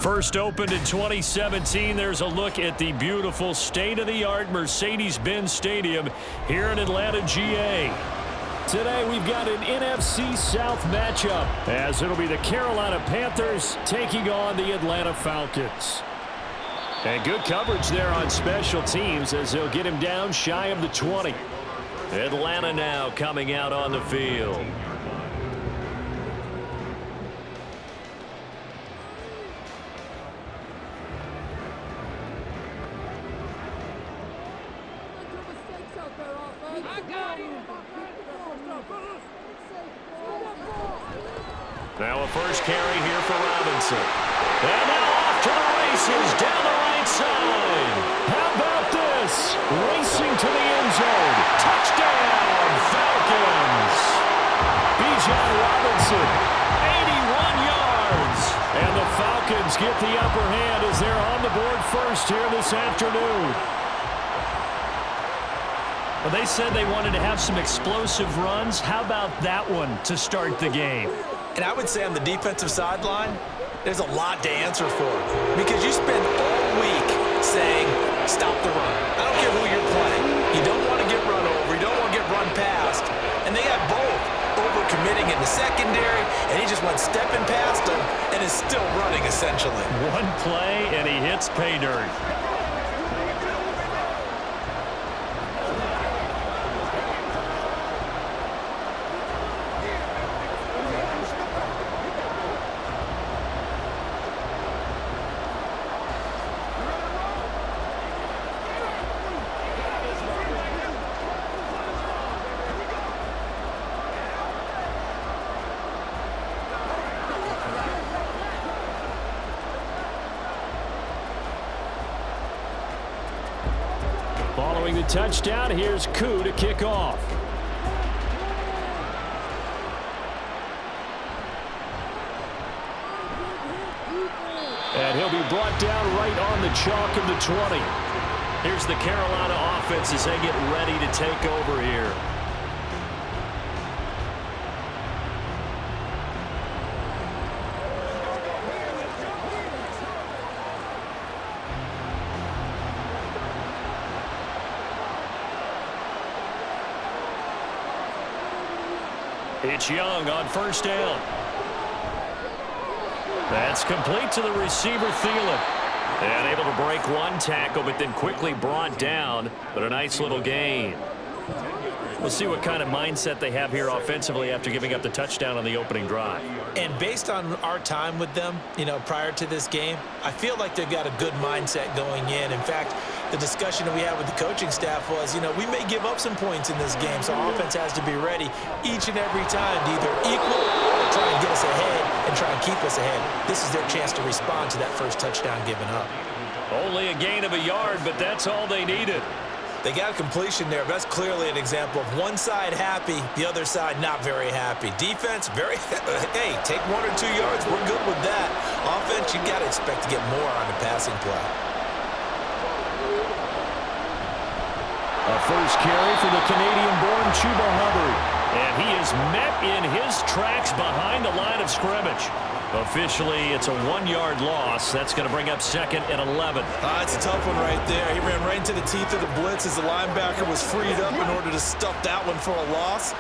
First opened in 2017, there's a look at the beautiful state-of-the-art Mercedes-Benz Stadium here in Atlanta, GA. Today we've got an NFC South matchup as it'll be the Carolina Panthers taking on the Atlanta Falcons. And good coverage there on special teams as they'll get him down shy of the 20. Atlanta now coming out on the field. Now a first carry here for Robinson. And now off to the races down the right side. How about this? Racing to the end zone. Touchdown, Falcons. Bijan Robinson, 81 yards. And the Falcons get the upper hand as they're on the board first here this afternoon. Well, they said they wanted to have some explosive runs. How about that one to start the game? And I would say on the defensive sideline, there's a lot to answer for. Because you spend all week saying, stop the run. I don't care who you're playing. You don't want to get run over. You don't want to get run past. And they got both over-committing in the secondary, and he just went stepping past them and is still running, essentially. One play, and he hits pay dirt. Following the touchdown, here's Koo to kick off. And he'll be brought down right on the chalk of the 20. Here's the Carolina offense as they get ready to take over here. It's Young on first down. That's complete to the receiver, Thielen. And able to break one tackle, but then quickly brought down. But a nice little gain. We'll see what kind of mindset they have here offensively after giving up the touchdown on the opening drive. And based on our time with them, prior to this game, I feel like they've got a good mindset going in. In fact, the discussion that we had with the coaching staff was, we may give up some points in this game, so our offense has to be ready each and every time to either equal or try and get us ahead and try and keep us ahead. This is their chance to respond to that first touchdown given up. Only a gain of a yard, but that's all they needed. They got a completion there. That's clearly an example of one side happy, the other side not very happy. Defense, very, hey, take 1 or 2 yards. We're good with that. Offense, you got to expect to get more on the passing play. A first carry for the Canadian-born Chuba Hubbard. And he is met in his tracks behind the line of scrimmage. Officially, it's a 1-yard loss. That's going to bring up second and 11. It's a tough one right there. He ran right into the teeth of the blitz as the linebacker was freed up in order to stuff that one for a loss.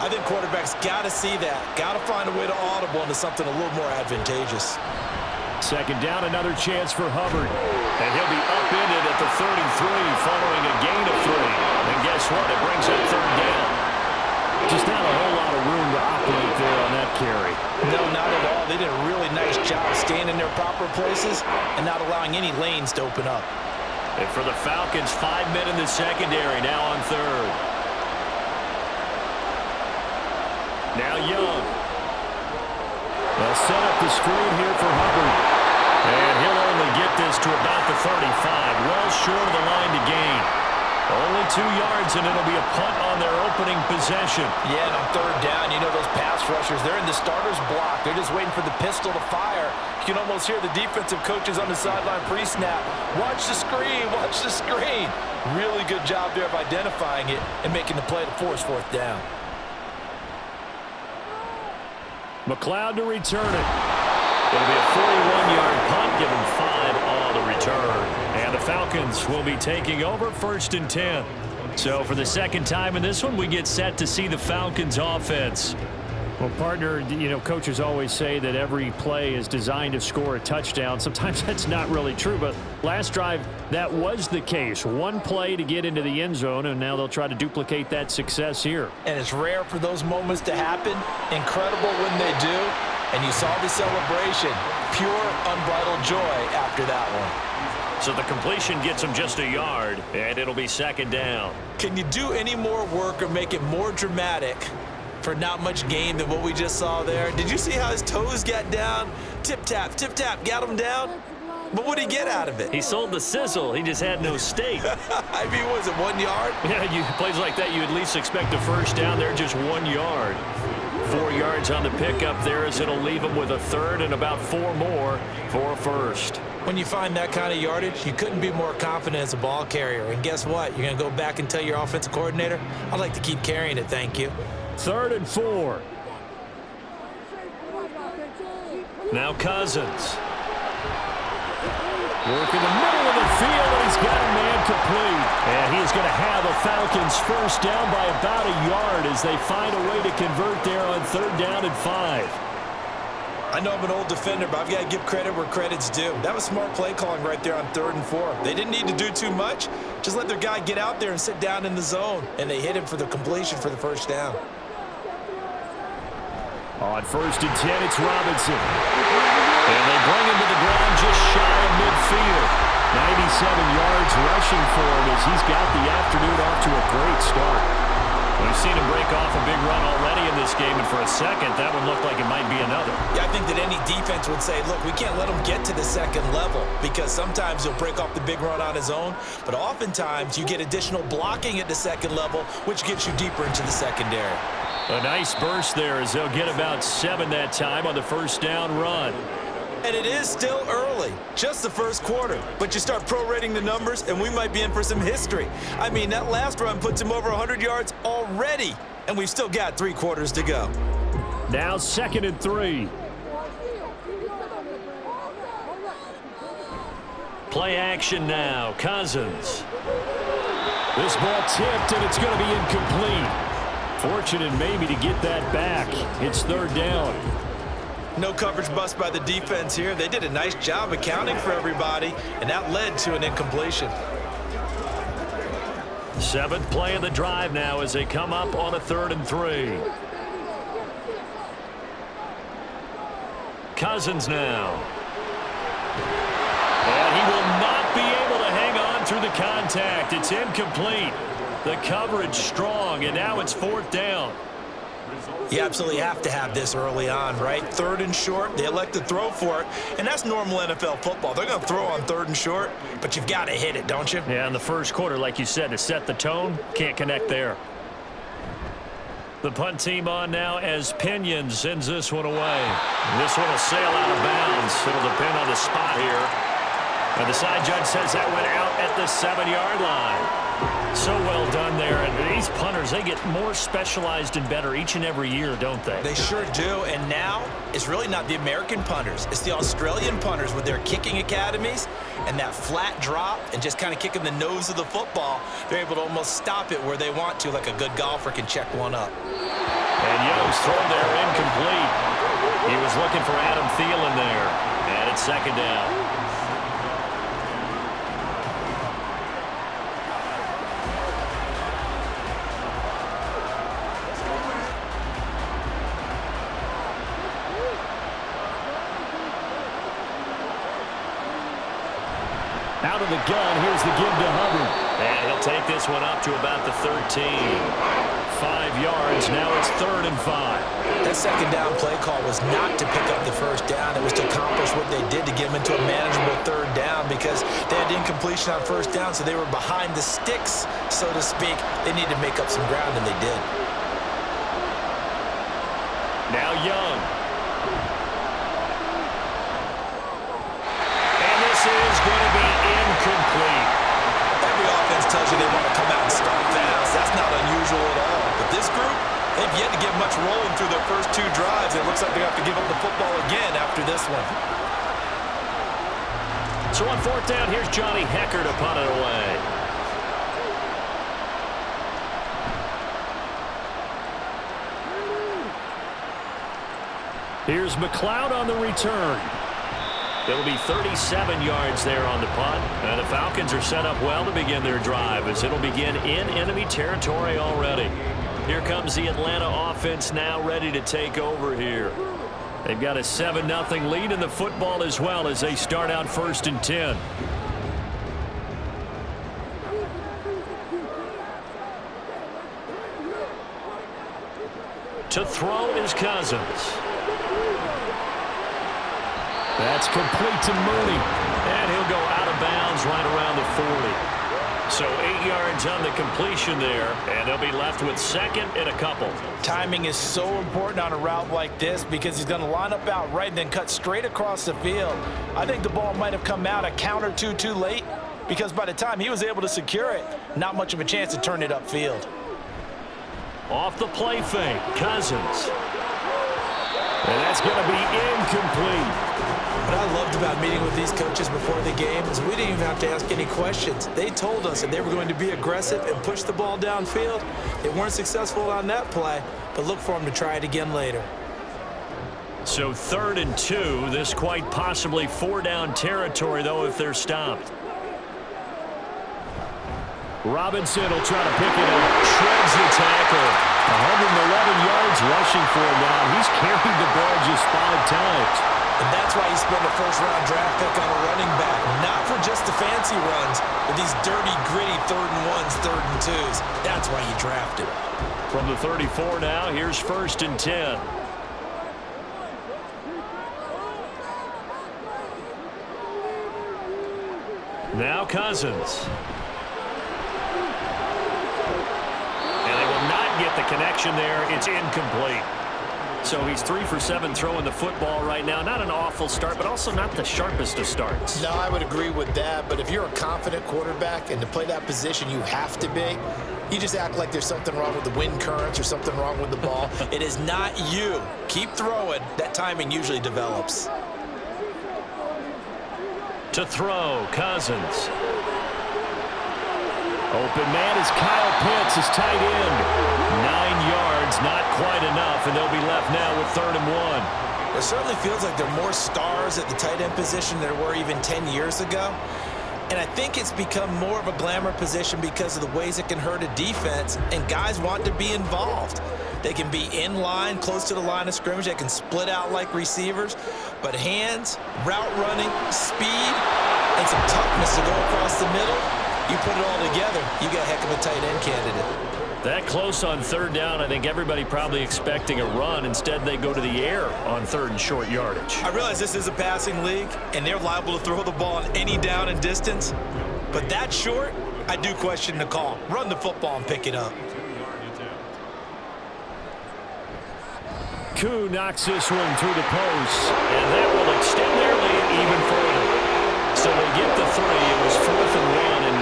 I think quarterbacks got to see that. Got to find a way to audible into something a little more advantageous. Second down, another chance for Hubbard. And he'll be upended at the 33 following a gain of 3. And guess what? It brings up third down. Just not a whole lot of room to operate there on that carry. No, not at all. They did a really nice job staying in their proper places and not allowing any lanes to open up. And for the Falcons, 5 men in the secondary, now on third. Now Young. They'll set up the screen here for Hubbard. And he'll only get this to about the 35, well short of the line to gain. Only 2 yards, and it'll be a punt on their opening possession. Yeah, and on third down, those pass rushers, they're in the starter's block. They're just waiting for the pistol to fire. You can almost hear the defensive coaches on the sideline pre-snap. Watch the screen, watch the screen. Really good job there of identifying it and making the play to force fourth down. McLeod to return it. It'll be a 41-yard punt give him 5 on the return. And the Falcons will be taking over 1st and 10. So for the second time in this one, we get set to see the Falcons offense. Well, partner, coaches always say that every play is designed to score a touchdown. Sometimes that's not really true, but last drive, that was the case. One play to get into the end zone, and now they'll try to duplicate that success here. And it's rare for those moments to happen. Incredible when they do. And you saw the celebration. Pure, unbridled joy after that one. So the completion gets him just a yard, and it'll be 2nd down. Can you do any more work or make it more dramatic for not much gain than what we just saw there? Did you see how his toes got down? Tip-tap, got him down. But what did he get out of it? He sold the sizzle. He just had no steak. I mean, was it 1 yard? Yeah, plays like that, you at least expect a first down. They're just 1 yard. 4 yards on the pickup there as it'll leave him with a 3rd and about 4 more for a first. When you find that kind of yardage, you couldn't be more confident as a ball carrier. And guess what? You're going to go back and tell your offensive coordinator, I'd like to keep carrying it, thank you. 3rd and 4. Now Cousins. Work in the middle of the field, and he's got a man complete. And he's going to have the Falcons first down by about a yard as they find a way to convert there on 3rd down and 5. I know I'm an old defender, but I've got to give credit where credit's due. That was smart play calling right there on 3rd and 4. They didn't need to do too much. Just let their guy get out there and sit down in the zone. And they hit him for the completion for the first down. On 1st and 10, it's Robinson. And they bring him to the ground just shy of midfield. 97 yards rushing for him as he's got the afternoon off to a great start. We've seen him break off a big run already in this game, and for a second, that one looked like it might be another. Yeah, I think that any defense would say, look, we can't let him get to the second level because sometimes he'll break off the big run on his own, but oftentimes you get additional blocking at the second level, which gets you deeper into the secondary. A nice burst there as they'll get about 7 that time on the first down run. And it is still early, just the first quarter. But you start prorating the numbers, and we might be in for some history. I mean, that last run puts him over 100 yards already, and we've still got 3 quarters to go. Now 2nd and 3. Play action now. Cousins. This ball tipped, and it's going to be incomplete. Fortunate maybe to get that back. It's 3rd down. No coverage bust by the defense here. They did a nice job accounting for everybody, and that led to an incompletion. 7th play of the drive now as they come up on a 3rd and 3. Cousins now. And he will not be able to hang on through the contact. It's incomplete. The coverage strong, and now it's 4th down. You absolutely have to have this early on, right? 3rd and short, they elect to throw for it, and that's normal NFL football. They're going to throw on 3rd and short, but you've got to hit it, don't you? Yeah, in the first quarter, like you said, to set the tone, can't connect there. The punt team on now as Pinion sends this one away. This one will sail out of bounds. It'll depend on the spot here. And the side judge says that went out at the 7-yard line. So well done there. And these punters, they get more specialized and better each and every year, don't they? They sure do. And now it's really not the American punters. It's the Australian punters with their kicking academies and that flat drop and just kind of kicking the nose of the football. They're able to almost stop it where they want to, like a good golfer can check one up. And Young's throw there incomplete. He was looking for Adam Thielen there. And it's 2nd down. Out of the gun, here's the give to Hubbard. And he'll take this one up to about the 13. 5 yards, now it's 3rd and 5. That 2nd down play call was not to pick up the first down. It was to accomplish what they did to get them into a manageable 3rd down because they had incompletion on first down, so they were behind the sticks, so to speak. They needed to make up some ground, and they did. Now Young. Is going to be incomplete. Every offense tells you they want to come out and start fast. That's not unusual at all. But this group, they've yet to get much rolling through their first 2 drives. It looks like they have to give up the football again after this one. So on fourth down, here's Johnny Hecker to punt it away. Here's McLeod on the return. It'll be 37 yards there on the punt. And the Falcons are set up well to begin their drive as it'll begin in enemy territory already. Here comes the Atlanta offense now ready to take over here. They've got a 7-0 lead in the football as well as they start out 1st and 10. To throw is Cousins. That's complete to Mooney. And he'll go out of bounds right around the 40. So 8 yards on the completion there, and they'll be left with 2nd and a couple. Timing is so important on a route like this because he's going to line up out right and then cut straight across the field. I think the ball might have come out a count or two too late because by the time he was able to secure it, not much of a chance to turn it upfield. Off the play fake, Cousins. And that's going to be incomplete. What I loved about meeting with these coaches before the game is we didn't even have to ask any questions. They told us that they were going to be aggressive and push the ball downfield. They weren't successful on that play, but look for them to try it again later. So 3rd and 2, this quite possibly 4-down territory, though, if they're stopped. Robinson will try to pick it up. Shreds the tackle. 111 yards rushing for him now. He's carried the ball just 5 times. And that's why you spend a first-round draft pick on a running back. Not for just the fancy runs, but these dirty, gritty 3rd and 1s, 3rd and 2s. That's why you drafted him. From the 34 now, here's 1st and 10. Now Cousins. And they will not get the connection there. It's incomplete. So he's 3 for 7 throwing the football right now. Not an awful start, but also not the sharpest of starts. No, I would agree with that. But if you're a confident quarterback and to play that position you have to be, you just act like there's something wrong with the wind currents or something wrong with the ball. It is not you. Keep throwing. That timing usually develops. To throw, Cousins. Open man is Kyle Pitts, his tight end. 9 yards, not quite enough, and they'll be left now with 3rd and 1. It certainly feels like there are more stars at the tight end position than there were even 10 years ago. And I think it's become more of a glamour position because of the ways it can hurt a defense, and guys want to be involved. They can be in line, close to the line of scrimmage. They can split out like receivers. But hands, route running, speed, and some toughness to go across the middle, you put it all together, you got a heck of a tight end candidate. That close on 3rd down, I think everybody probably expecting a run. Instead, they go to the air on 3rd and short yardage. I realize this is a passing league, and they're liable to throw the ball on any down and distance. But that short, I do question the call. Run the football and pick it up. Koo knocks this one through the post. And that will extend their lead even further. So they get the 3. It was 4th and 1, and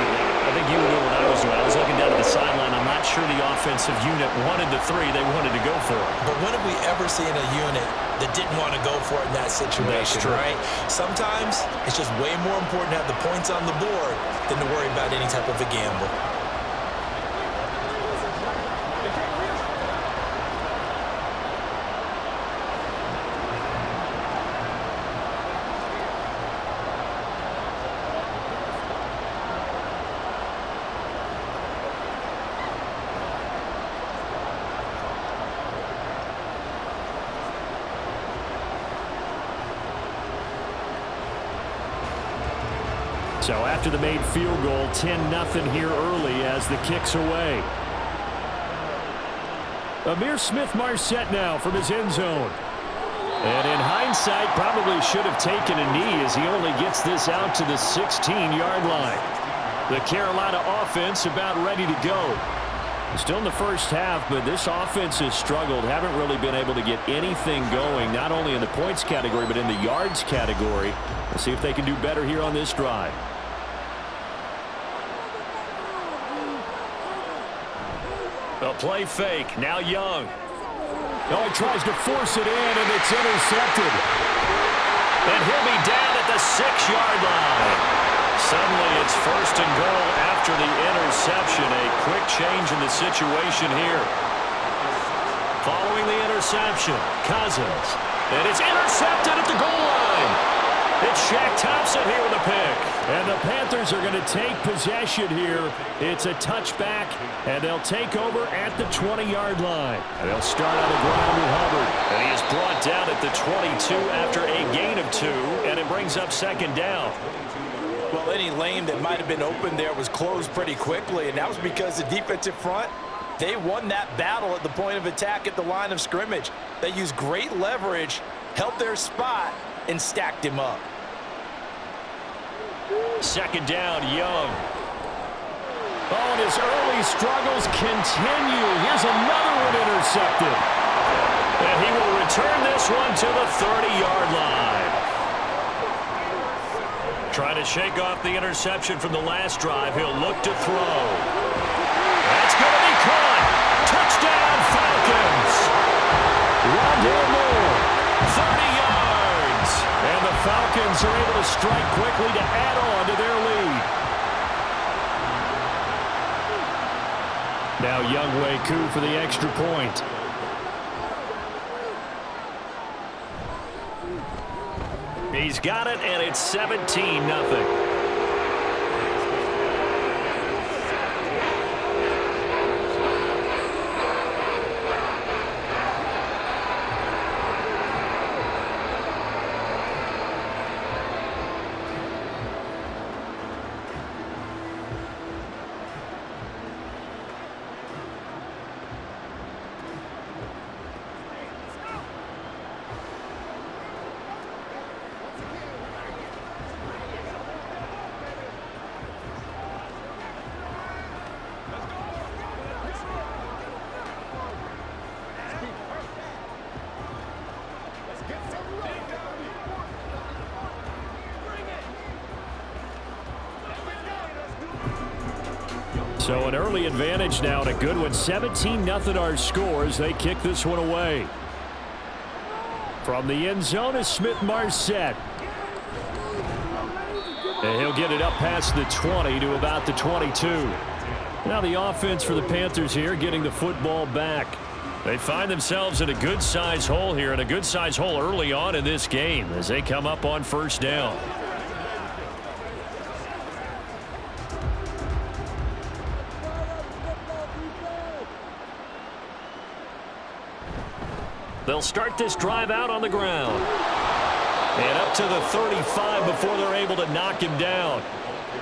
I think you were doing what I was doing. I was looking down at the sideline. I'm not sure the offensive unit wanted the 3. They wanted to go for it. But when have we ever seen a unit that didn't want to go for it in that situation, right? Sometimes it's just way more important to have the points on the board than to worry about any type of a gamble. So after the made field goal, 10-0 here early as the kick's away. Amir Smith-Marset now from his end zone. And in hindsight, probably should have taken a knee as he only gets this out to the 16-yard line. The Carolina offense about ready to go. Still in the first half, but this offense has struggled. Haven't really been able to get anything going, not only in the points category, but in the yards category. We'll see if they can do better here on this drive. A play fake. Now Young. Oh, he tries to force it in, and it's intercepted. And he'll be down at the 6-yard line. Suddenly it's first and goal after the interception. A quick change in the situation here. Following the interception, Cousins. And it's intercepted at the goal line. It's Shaq Thompson here with a pick. And the Panthers are going to take possession here. It's a touchback, and they'll take over at the 20-yard line. And they'll start on the ground with Hubbard. And he is brought down at the 22 after a gain of 2, and it brings up second down. Well, any lane that might have been open there was closed pretty quickly, and that was because the defensive front, they won that battle at the point of attack at the line of scrimmage. They used great leverage, held their spot, and stacked him up. Second down, Young. Oh, and his early struggles continue. Here's another one intercepted. And he will return this one to the 30-yard line. Trying to shake off the interception from the last drive. He'll look to throw. That's going to be caught. Touchdown, Falcons. Rondale Moore. 30 yards. And the Falcons are able to strike quickly to add on to their lead. Now Younghoe Koo for the extra point. He's got it, and it's 17-0. So an early advantage now and a good one. 17-0 our scores. They kick this one away. From the end zone is Smith-Marset. And he'll get it up past the 20 to about the 22. Now the offense for the Panthers here getting the football back. They find themselves in a good-sized hole here, and a good-sized hole early on in this game as they come up on first down. They'll start this drive out on the ground. And up to the 35 before they're able to knock him down.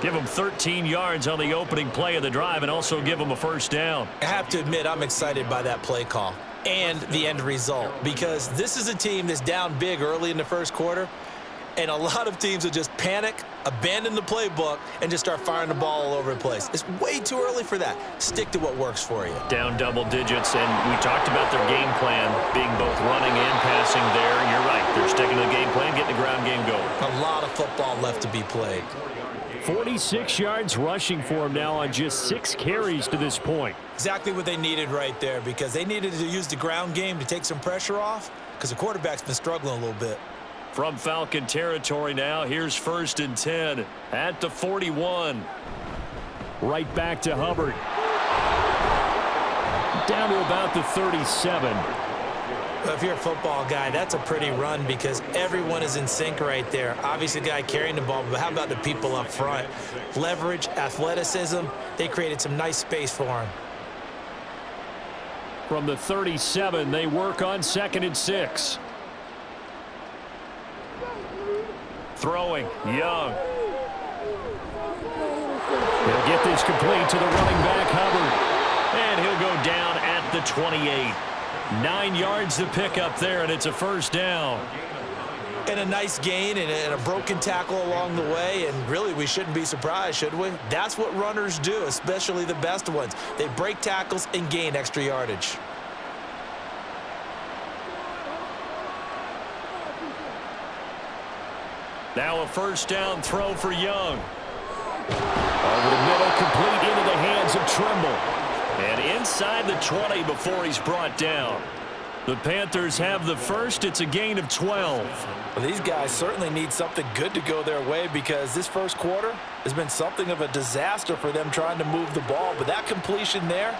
Give him 13 yards on the opening play of the drive and also give him a first down. I have to admit, I'm excited by that play call and the end result, because this is a team that's down big early in the first quarter, and a lot of teams will just panic, abandon the playbook, and just start firing the ball all over the place. It's way too early for that. Stick to what works for you. Down double digits, and we talked about their game plan being both running and passing there. You're right. They're sticking to the game plan, getting the ground game going. A lot of football left to be played. 46 yards rushing for him now on just 6 carries to this point. Exactly what they needed right there, because they needed to use the ground game to take some pressure off, because the quarterback's been struggling a little bit. From Falcon territory now, here's 1st and 10 at the 41. Right back to Hubbard. Down to about the 37. Well, if you're a football guy, that's a pretty run because everyone is in sync right there. Obviously, the guy carrying the ball, but how about the people up front? Leverage, athleticism, they created some nice space for him. From the 37, they work on 2nd and 6. Throwing, Young. He'll get this complete to the running back, Hubbard. And he'll go down at the 28. 9 yards to pick up there, and it's a first down. And a nice gain and a broken tackle along the way, and really we shouldn't be surprised, should we? That's what runners do, especially the best ones. They break tackles and gain extra yardage. Now a first down throw for Young. Over the middle, complete into the hands of Trimble. And inside the 20 before he's brought down. The Panthers have the first. It's a gain of 12. Well, these guys certainly need something good to go their way because this first quarter has been something of a disaster for them trying to move the ball. But that completion there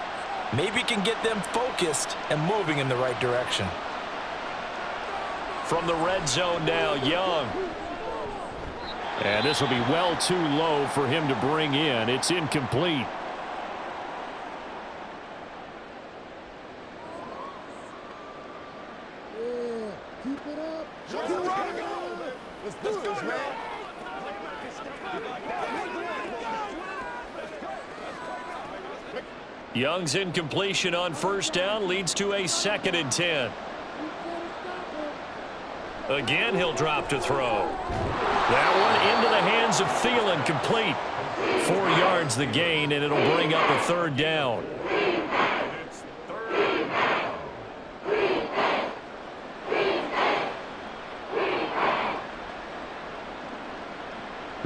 maybe can get them focused and moving in the right direction. From the red zone now, Young. And this will be well too low for him to bring in. It's incomplete. Keep it up. Let's do this, man. Young's incompletion on first down leads to a 2nd and 10. Again, he'll drop to throw. That one into the hands of Thielen, complete. 4 yards the gain, and it'll bring up a 3rd down.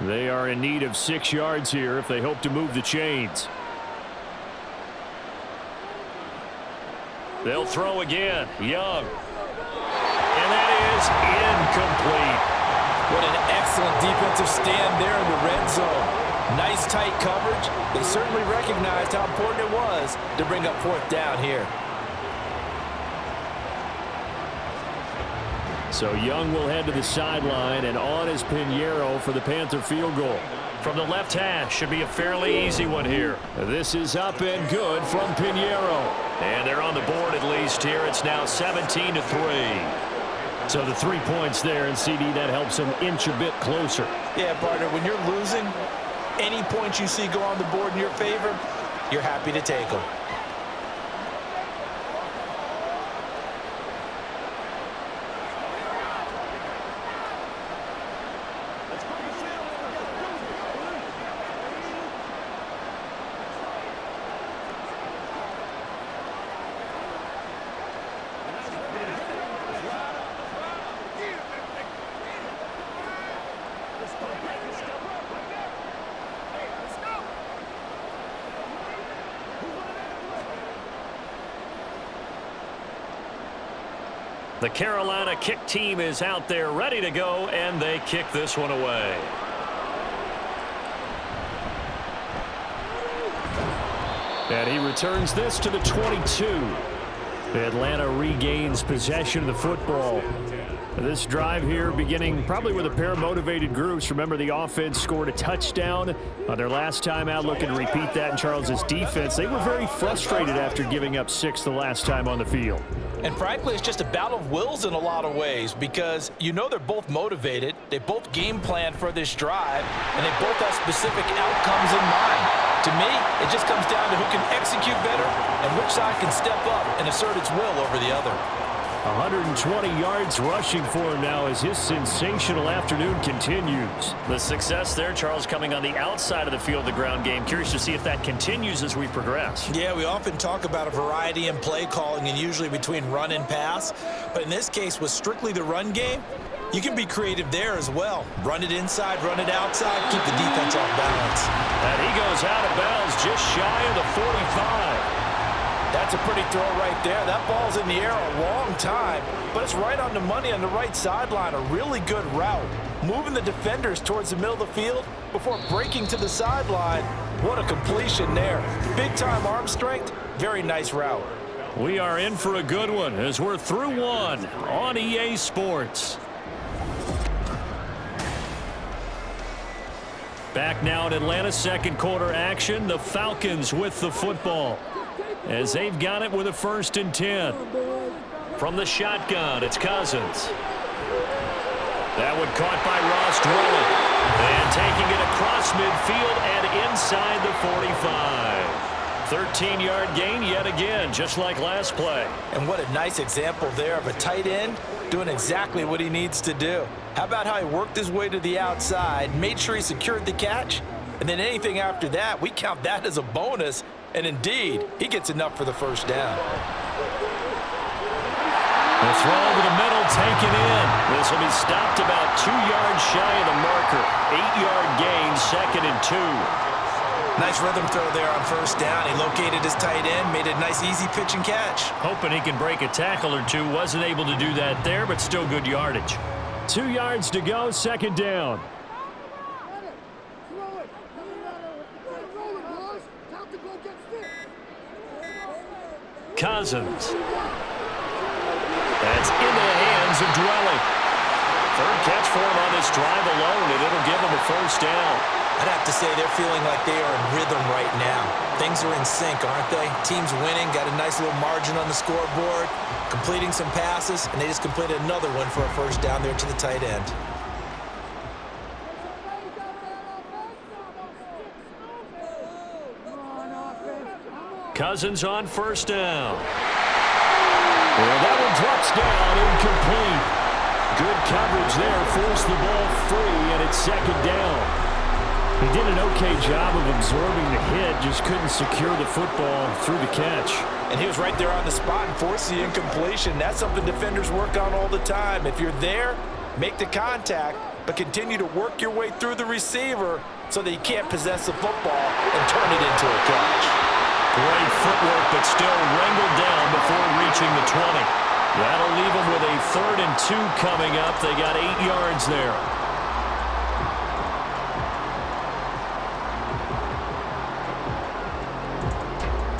They are in need of 6 yards here if they hope to move the chains. They'll throw again. Young. And that is incomplete. What an excellent defensive stand there in the red zone. Nice tight coverage. They certainly recognized how important it was to bring up 4th down here. So Young will head to the sideline, and on is Pinheiro for the Panther field goal. From the left hash, should be a fairly easy one here. This is up and good from Pinheiro. And they're on the board at least here. It's now 17-3. So the 3 points there, and CD, that helps them inch a bit closer. Yeah, partner, when you're losing, any points you see go on the board in your favor, you're happy to take them. The Carolina kick team is out there ready to go, and they kick this one away. And he returns this to the 22. Atlanta regains possession of the football. This drive here beginning probably with a pair of motivated groups. Remember, the offense scored a touchdown on their last time out, looking to repeat that in Charles's defense. They were very frustrated after giving up 6 the last time on the field. And frankly, it's just a battle of wills in a lot of ways because you know they're both motivated, they both game plan for this drive, and they both have specific outcomes in mind. To me, it just comes down to who can execute better and which side can step up and assert its will over the other. 120 yards rushing for him now as his sensational afternoon continues. The success there, Charles, coming on the outside of the field, the ground game. Curious to see if that continues as we progress. Yeah, we often talk about a variety in play calling and usually between run and pass. But in this case, with strictly the run game, you can be creative there as well. Run it inside, run it outside, keep the defense off balance. And he goes out of bounds just shy of the 45. That's a pretty throw right there. That ball's in the air a long time, but it's right on the money on the right sideline. A really good route. Moving the defenders towards the middle of the field before breaking to the sideline. What a completion there. Big-time arm strength. Very nice route. We are in for a good one as we're through one on EA Sports. Back now in Atlanta's second quarter action. The Falcons with the football, as they've got it with a 1st and 10. From the shotgun, it's Cousins. That one caught by Ross Dwelly. And taking it across midfield and inside the 45. 13-yard gain yet again, just like last play. And what a nice example there of a tight end doing exactly what he needs to do. How about how he worked his way to the outside, made sure he secured the catch, and then anything after that, we count that as a bonus. And indeed, he gets enough for the 1st down. The throw over the middle taken in. This will be stopped about 2 yards shy of the marker. 8-yard gain, 2nd and 2. Nice rhythm throw there on first down. He located his tight end, made a nice easy pitch and catch. Hoping he can break a tackle or two. Wasn't able to do that there, but still good yardage. 2 yards to go, second down. Cousins. That's into the hands of Dwelly. Third catch for him on this drive alone, and it'll give him a first down. I'd have to say they're feeling like they are in rhythm right now. Things are in sync, aren't they? Team's winning, got a nice little margin on the scoreboard, completing some passes, and they just completed another one for a first down there to the tight end. Cousins on first down. And that one drops down, incomplete. Good coverage there, forced the ball free, and it's second down. He did an okay job of absorbing the hit, just couldn't secure the football through the catch. And he was right there on the spot and forced the incompletion. That's something defenders work on all the time. If you're there, make the contact, but continue to work your way through the receiver so that he can't possess the football and turn it into a catch. Great footwork, but still wrangled down before reaching the 20. That'll leave them with a 3rd and 2 coming up. They got 8 yards there.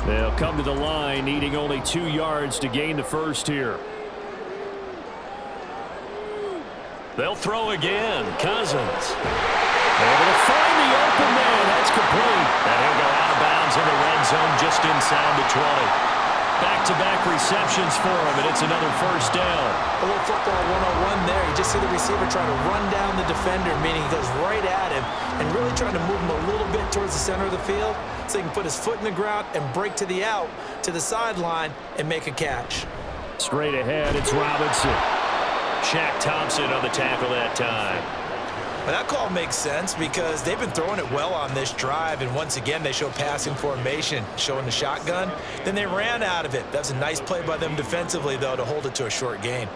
They'll come to the line, needing only 2 yards to gain the first here. They'll throw again. Cousins. Able to find the open man. That's complete. And he'll go out of bounds in the red zone just inside the 20. Back-to-back receptions for him, and it's another first down. A little football 101 there. You just see the receiver trying to run down the defender, meaning he goes right at him and really trying to move him a little bit towards the center of the field so he can put his foot in the ground and break to the out, to the sideline, and make a catch. Straight ahead, it's Robinson. Shaq Thompson on the tackle that time. Well, that call makes sense because they've been throwing it well on this drive, and once again they show passing formation, showing the shotgun. Then they ran out of it. That was a nice play by them defensively, though, to hold it to a short gain.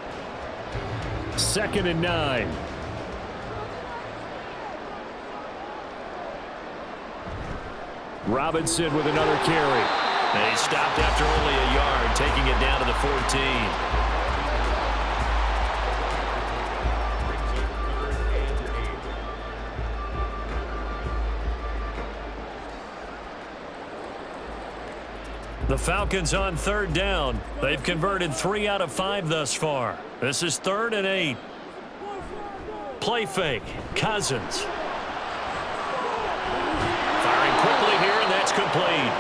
2nd and 9. Robinson with another carry. And he stopped after only a yard, taking it down to the 14. The Falcons on 3rd down. They've converted 3 out of 5 thus far. This is 3rd and 8. Play fake. Cousins. Firing quickly here, and that's complete.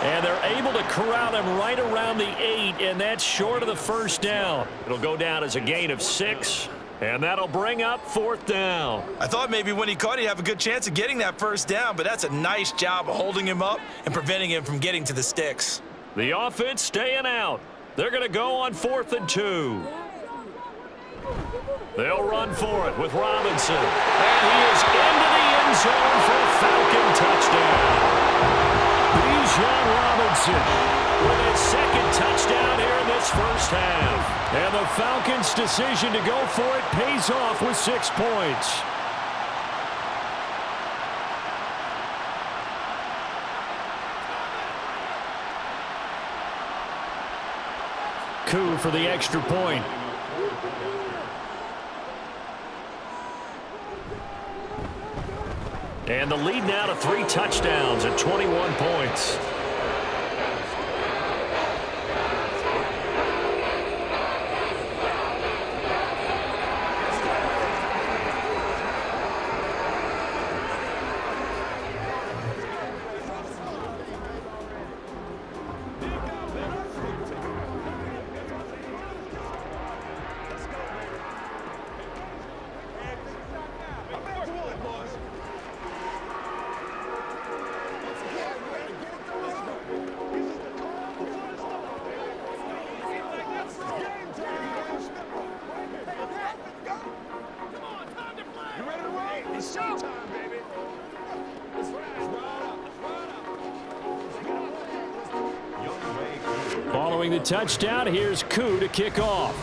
And they're able to corral him right around the 8, and that's short of the first down. It'll go down as a gain of 6, and that'll bring up 4th down. I thought maybe when he caught it, he'd have a good chance of getting that first down, but that's a nice job of holding him up and preventing him from getting to the sticks. The offense staying out. They're going to go on 4th and 2. They'll run for it with Robinson. And he is into the end zone for a Falcon touchdown. Bijan Robinson with his 2nd touchdown here in this first half. And the Falcons' decision to go for it pays off with 6 points. Coup for the extra point. And the lead now to 3 touchdowns at 21 points. Following the touchdown, here's Koo to kick off.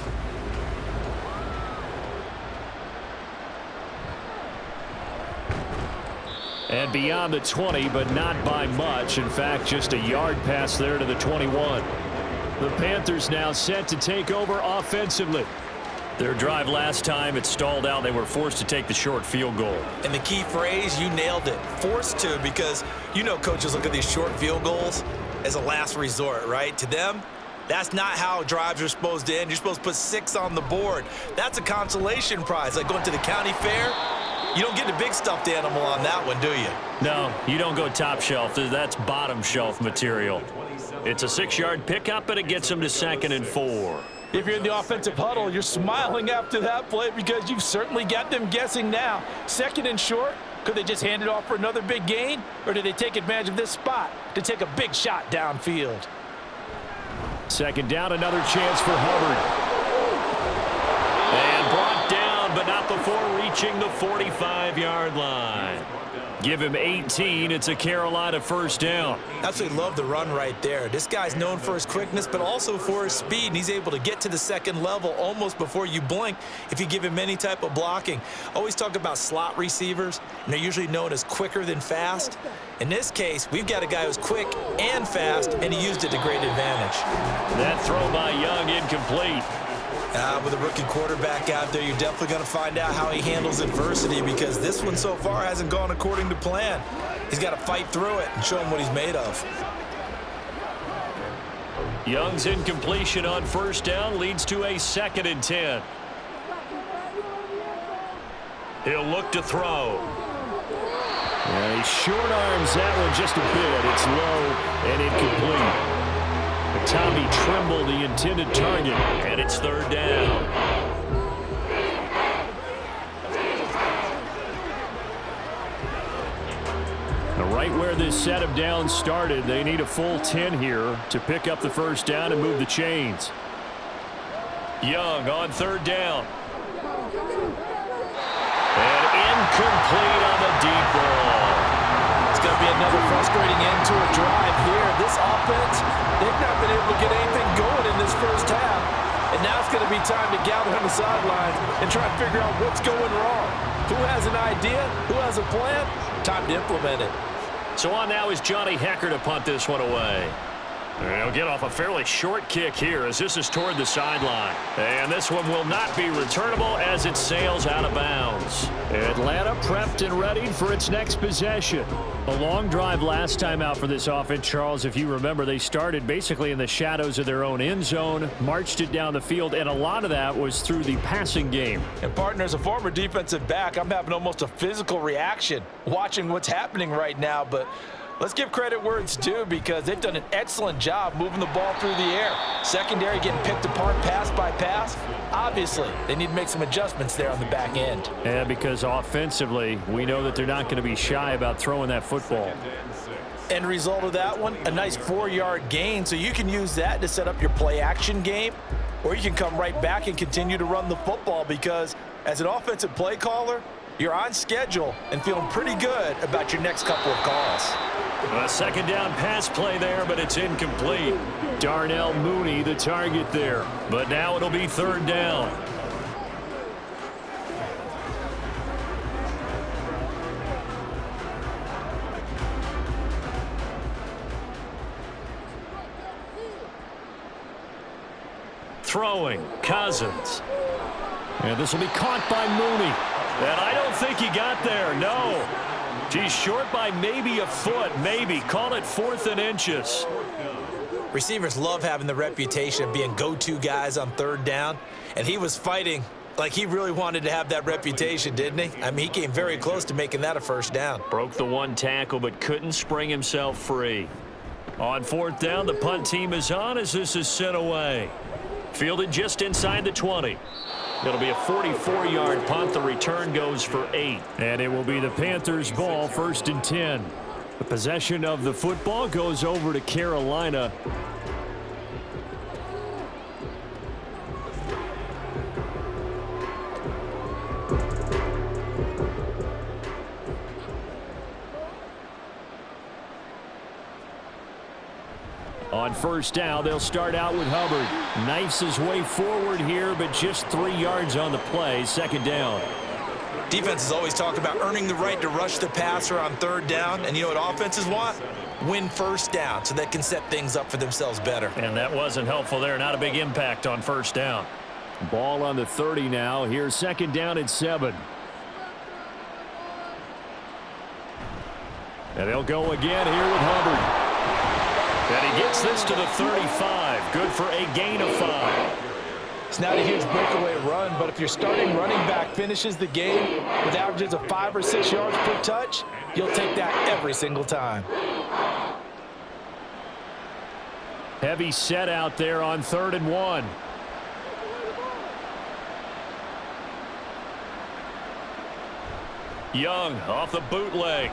And beyond the 20, but not by much. In fact, just a yard pass there to the 21. The Panthers now set to take over offensively. Their drive last time, it stalled out. They were forced to take the short field goal. And the key phrase, you nailed it, forced to, because you know coaches look at these short field goals as a last resort, right? To them, that's not how drives are supposed to end. You're supposed to put 6 on the board. That's a consolation prize, like going to the county fair. You don't get the big stuffed animal on that one, do you? No, you don't go top shelf. That's bottom shelf material. It's a 6-yard pickup, and it gets them to 2nd and 4. If you're in the offensive huddle, you're smiling after that play because you've certainly got them guessing now. 2nd and short, could they just hand it off for another big gain? Or do they take advantage of this spot to take a big shot downfield? 2nd down, another chance for Hubbard. And brought down, but not before reaching the 45-yard line. Give him 18. It's a Carolina 1st down. Absolutely love the run right there. This guy's known for his quickness, but also for his speed, and he's able to get to the 2nd level almost before you blink if you give him any type of blocking. Always talk about slot receivers, and they're usually known as quicker than fast. In this case, we've got a guy who's quick and fast, and he used it to great advantage. That throw by Young incomplete. With a rookie quarterback out there, you're definitely going to find out how he handles adversity, because this one so far hasn't gone according to plan. He's got to fight through it and show him what he's made of. Young's incompletion on 1st down leads to a 2nd and 10. He'll look to throw. And he short arms that one just a bit. It's low and incomplete. Tommy Tremble, the intended target. And it's 3rd down. Right where this set of downs started, they need a full 10 here to pick up the 1st down and move the chains. Young on 3rd down. And incomplete on the deep ball. It's going to be another frustrating end to a drive here. This offense, they've not been able to get anything going in this 1st half. And now it's going to be time to gather on the sidelines and try to figure out what's going wrong. Who has an idea? Who has a plan? Time to implement it. So on now is Johnny Hecker to punt this one away. He'll get off a fairly short kick here as this is toward the sideline. And this one will not be returnable as it sails out of bounds. Atlanta prepped and ready for its next possession. A long drive last time out for this offense, Charles. If you remember, they started basically in the shadows of their own end zone, marched it down the field, and a lot of that was through the passing game. And partner, as a former defensive back, I'm having almost a physical reaction watching what's happening right now, but let's give credit where it's due, because they've done an excellent job moving the ball through the air. Secondary getting picked apart pass by pass. Obviously, they need to make some adjustments there on the back end. Yeah, because offensively, we know that they're not going to be shy about throwing that football. End result of that one, a nice 4-yard gain, so you can use that to set up your play-action game, or you can come right back and continue to run the football, because as an offensive play caller, you're on schedule and feeling pretty good about your next couple of calls. A 2nd down pass play there, but it's incomplete. Darnell Mooney, the target there. But now it'll be 3rd down. Throwing, Cousins. And this will be caught by Mooney. And I don't think he got there, no. He's short by maybe a foot, maybe. Call it 4th and inches. Receivers love having the reputation of being go-to guys on 3rd down, and he was fighting like he really wanted to have that reputation, didn't he? I mean, he came very close to making that a 1st down. Broke the 1 tackle, but couldn't spring himself free. On 4th down, the punt team is on as this is sent away. Fielded just inside the 20. It'll be a 44-yard punt. The return goes for 8. And it will be the Panthers' ball, 1st and 10. The possession of the football goes over to Carolina. On 1st down, they'll start out with Hubbard. Knifes his way forward here, but just 3 yards on the play. 2nd down. Defenses always talk about earning the right to rush the passer on third down. And you know what offenses want? Win first down so they can set things up for themselves better. And that wasn't helpful there. Not a big impact on first down. Ball on the 30 now. Here's second down at 7. And they'll go again here with Hubbard. And he gets this to the 35. Good for a gain of 5. It's not a huge breakaway run, but if your starting running back finishes the game with averages of 5 or 6 yards per touch, you'll take that every single time. Heavy set out there on 3rd and 1. Young off the bootleg.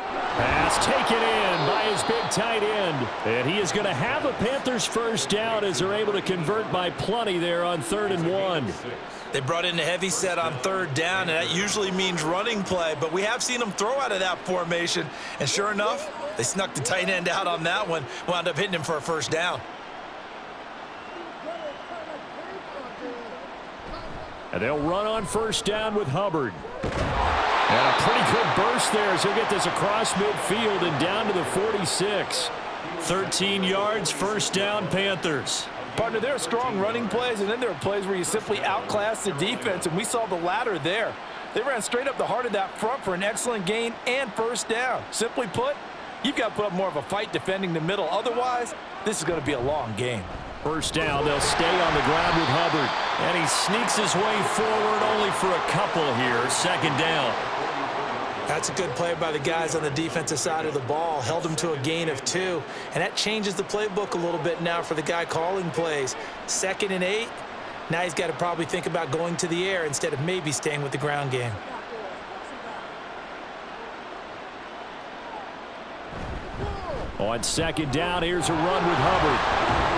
Pass taken in by his big tight end. And he is going to have a Panthers first down as they're able to convert by plenty there on 3rd and 1. They brought in a heavy set on 3rd down, and that usually means running play. But we have seen them throw out of that formation. And sure enough, they snuck the tight end out on that one. Wound up hitting him for a first down. And they'll run on first down with Hubbard. And a pretty good burst there as he'll get this across midfield and down to the 46. 13 yards, first down, Panthers. Partner, there are strong running plays, and then there are plays where you simply outclass the defense, and we saw the latter there. They ran straight up the heart of that front for an excellent gain and first down. Simply put, you've got to put up more of a fight defending the middle. Otherwise, this is going to be a long game. First down, they'll stay on the ground with Hubbard. And he sneaks his way forward only for a couple here. Second down. That's a good play by the guys on the defensive side of the ball. Held him to a gain of 2. And that changes the playbook a little bit now for the guy calling plays. 2nd and 8. Now he's got to probably think about going to the air instead of maybe staying with the ground game. On second down, here's a run with Hubbard.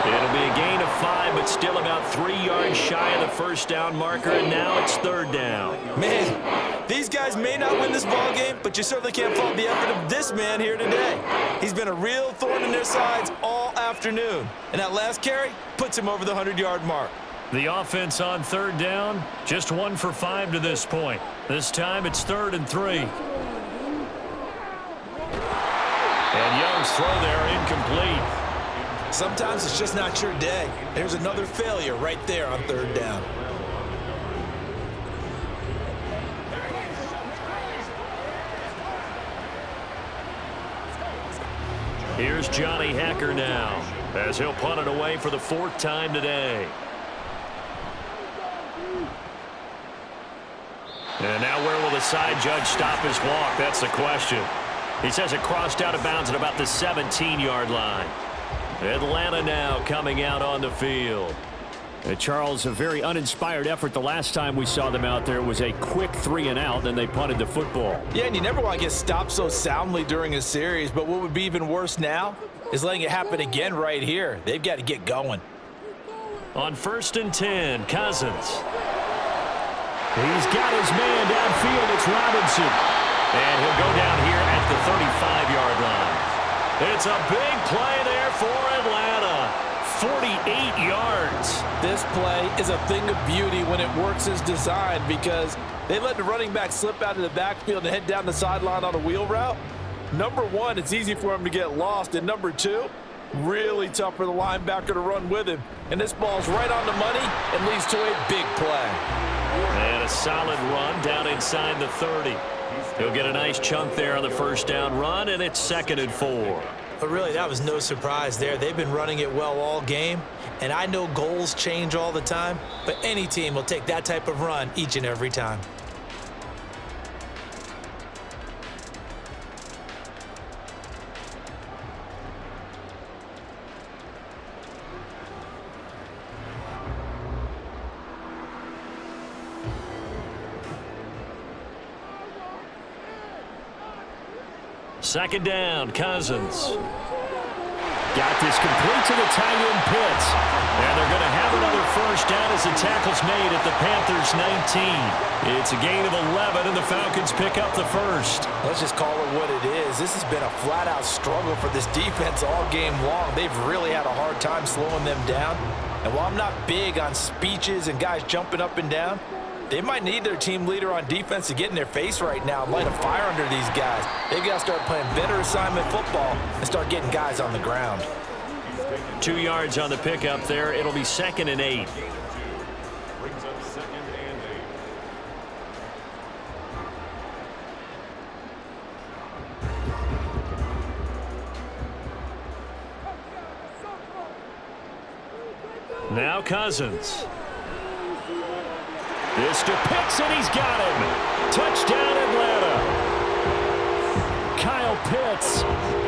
It'll be a gain of 5, but still about 3 yards shy of the first down marker, and now it's 3rd down. Man, these guys may not win this ball game, but you certainly can't fault the effort of this man here today. He's been a real thorn in their sides all afternoon, and that last carry puts him over the 100-yard mark. The offense on 3rd down, just 1 for 5 to this point. This time it's 3rd and 3. And Young's throw there incomplete. Sometimes it's just not your day. There's another failure right there on 3rd down. Here's Johnny Hacker now as he'll punt it away for the 4th time today. And now where will the side judge stop his walk? That's the question. He says it crossed out of bounds at about the 17-yard line. Atlanta now coming out on the field. Charles, a very uninspired effort the last time we saw them out there was a quick 3 and out, then they punted the football. Yeah, and you never want to get stopped so soundly during a series, but what would be even worse now is letting it happen again right here. They've got to get going. On 1st and 10, Cousins. He's got his man downfield. It's Robinson. And he'll go down here at the 35-yard line. It's a big play there for Atlanta. 48 yards. This play is a thing of beauty when it works as designed because they let the running back slip out of the backfield and head down the sideline on a wheel route. Number 1, it's easy for him to get lost. And number 2, really tough for the linebacker to run with him. And this ball's right on the money and leads to a big play. And a solid run down inside the 30. He'll get a nice chunk there on the first down run, and it's 2nd and 4. But really, that was no surprise there. They've been running it well all game, and I know goals change all the time, but any team will take that type of run each and every time. Second down, Cousins. Got this complete to the tight end Pitts. And they're going to have another first down as the tackle's made at the Panthers 19. It's a gain of 11, and the Falcons pick up the first. Let's just call it what it is. This has been a flat-out struggle for this defense all game long. They've really had a hard time slowing them down. And while I'm not big on speeches and guys jumping up and down, They might need their team leader on defense to get in their face right now and light a fire under these guys. They've got to start playing better assignment football and start getting guys on the ground. 2 yards on the pickup there. It'll be 2nd and 8. Brings up 2nd and 8. Now Cousins. This to Pitts, and he's got him. Touchdown, Atlanta. Kyle Pitts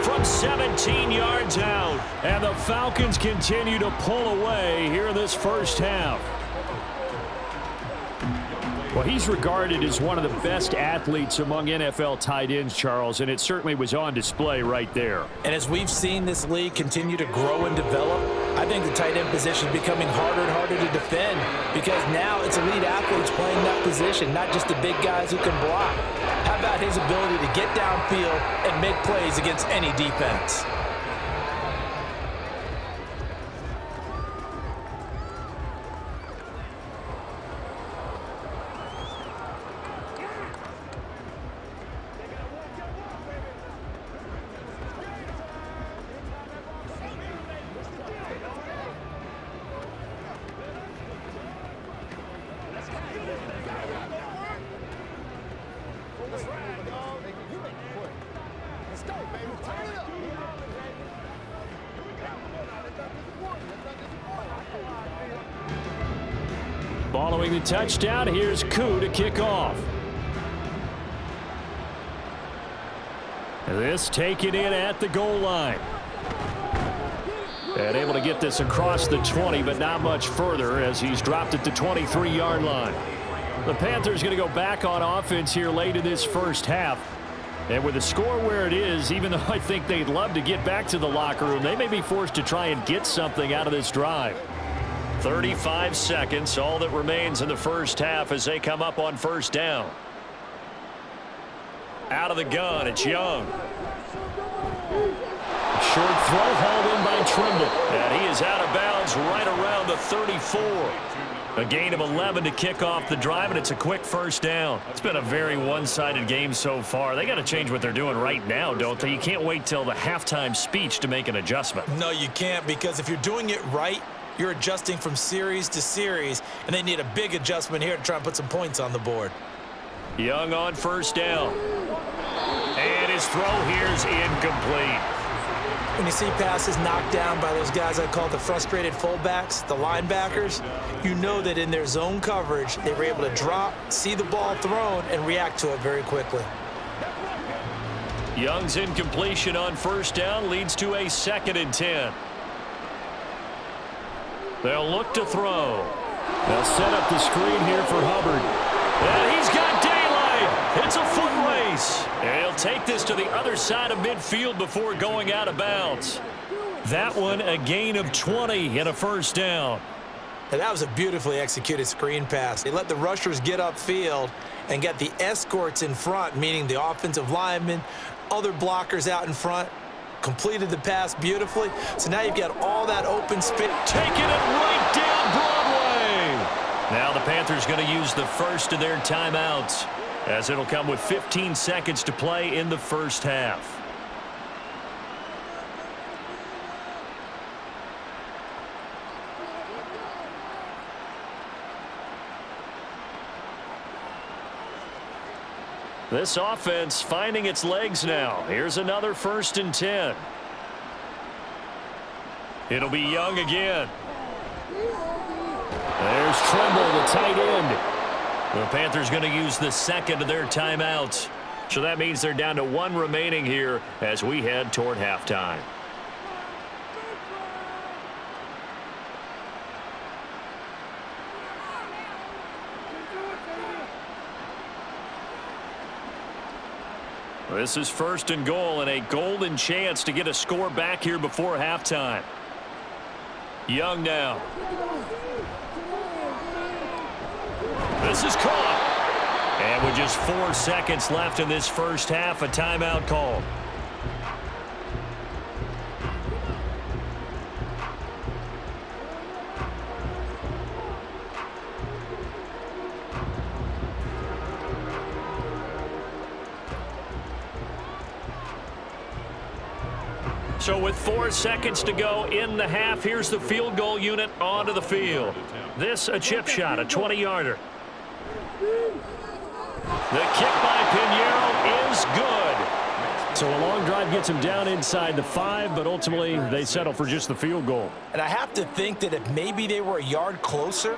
from 17 yards out. And the Falcons continue to pull away here in this first half. Well, he's regarded as one of the best athletes among NFL tight ends, Charles, and it certainly was on display right there. And as we've seen this league continue to grow and develop, I think the tight end position is becoming harder and harder to defend because now it's elite athletes playing that position, not just the big guys who can block. How about his ability to get downfield and make plays against any defense? Following the touchdown, here's Koo to kick off. This taken in at the goal line. And able to get this across the 20, but not much further as he's dropped it to 23-yard line. The Panthers going to go back on offense here late in this first half. And with the score where it is, even though I think they'd love to get back to the locker room, they may be forced to try and get something out of this drive. 35 seconds, all that remains in the first half as they come up on first down. Out of the gun, it's Young. Short throw hauled in by Trimble. And he is out of bounds right around the 34. A gain of 11 to kick off the drive, and it's a quick first down. It's been a very one-sided game so far. They got to change what they're doing right now, don't they? You can't wait till the halftime speech to make an adjustment. No, you can't, because if you're doing it right, you're adjusting from series to series, and they need a big adjustment here to try and put some points on the board. Young on first down. And his throw here is incomplete. When you see passes knocked down by those guys I call the frustrated fullbacks, the linebackers, you know that in their zone coverage, they were able to drop, see the ball thrown, and react to it very quickly. Young's incompletion on first down leads to a 2nd and 10. They'll look to throw. They'll set up the screen here for Hubbard. And he's got daylight. It's a foot race. And he'll take this to the other side of midfield before going out of bounds. That one a gain of 20 and a first down. And that was a beautifully executed screen pass. They let the rushers get upfield and get the escorts in front, meaning the offensive linemen, other blockers out in front. Completed the pass beautifully. So now you've got all that open space. Taking it right down Broadway. Now the Panthers going to use the first of their timeouts, as it'll come with 15 seconds to play in the first half. This offense finding its legs now. Here's another 1st and 10. It'll be Young again. There's Trimble, the tight end. The Panthers going to use the second of their timeouts. So that means they're down to 1 remaining here as we head toward halftime. This is 1st and goal and a golden chance to get a score back here before halftime. Young now. This is caught. And with just 4 seconds left in this first half, a timeout called. So with 4 seconds to go in the half, here's the field goal unit onto the field. This a chip shot, a 20-yarder. The kick by Pinheiro is good. So a long drive gets him down inside the 5, but ultimately they settle for just the field goal. And I have to think that if maybe they were a yard closer,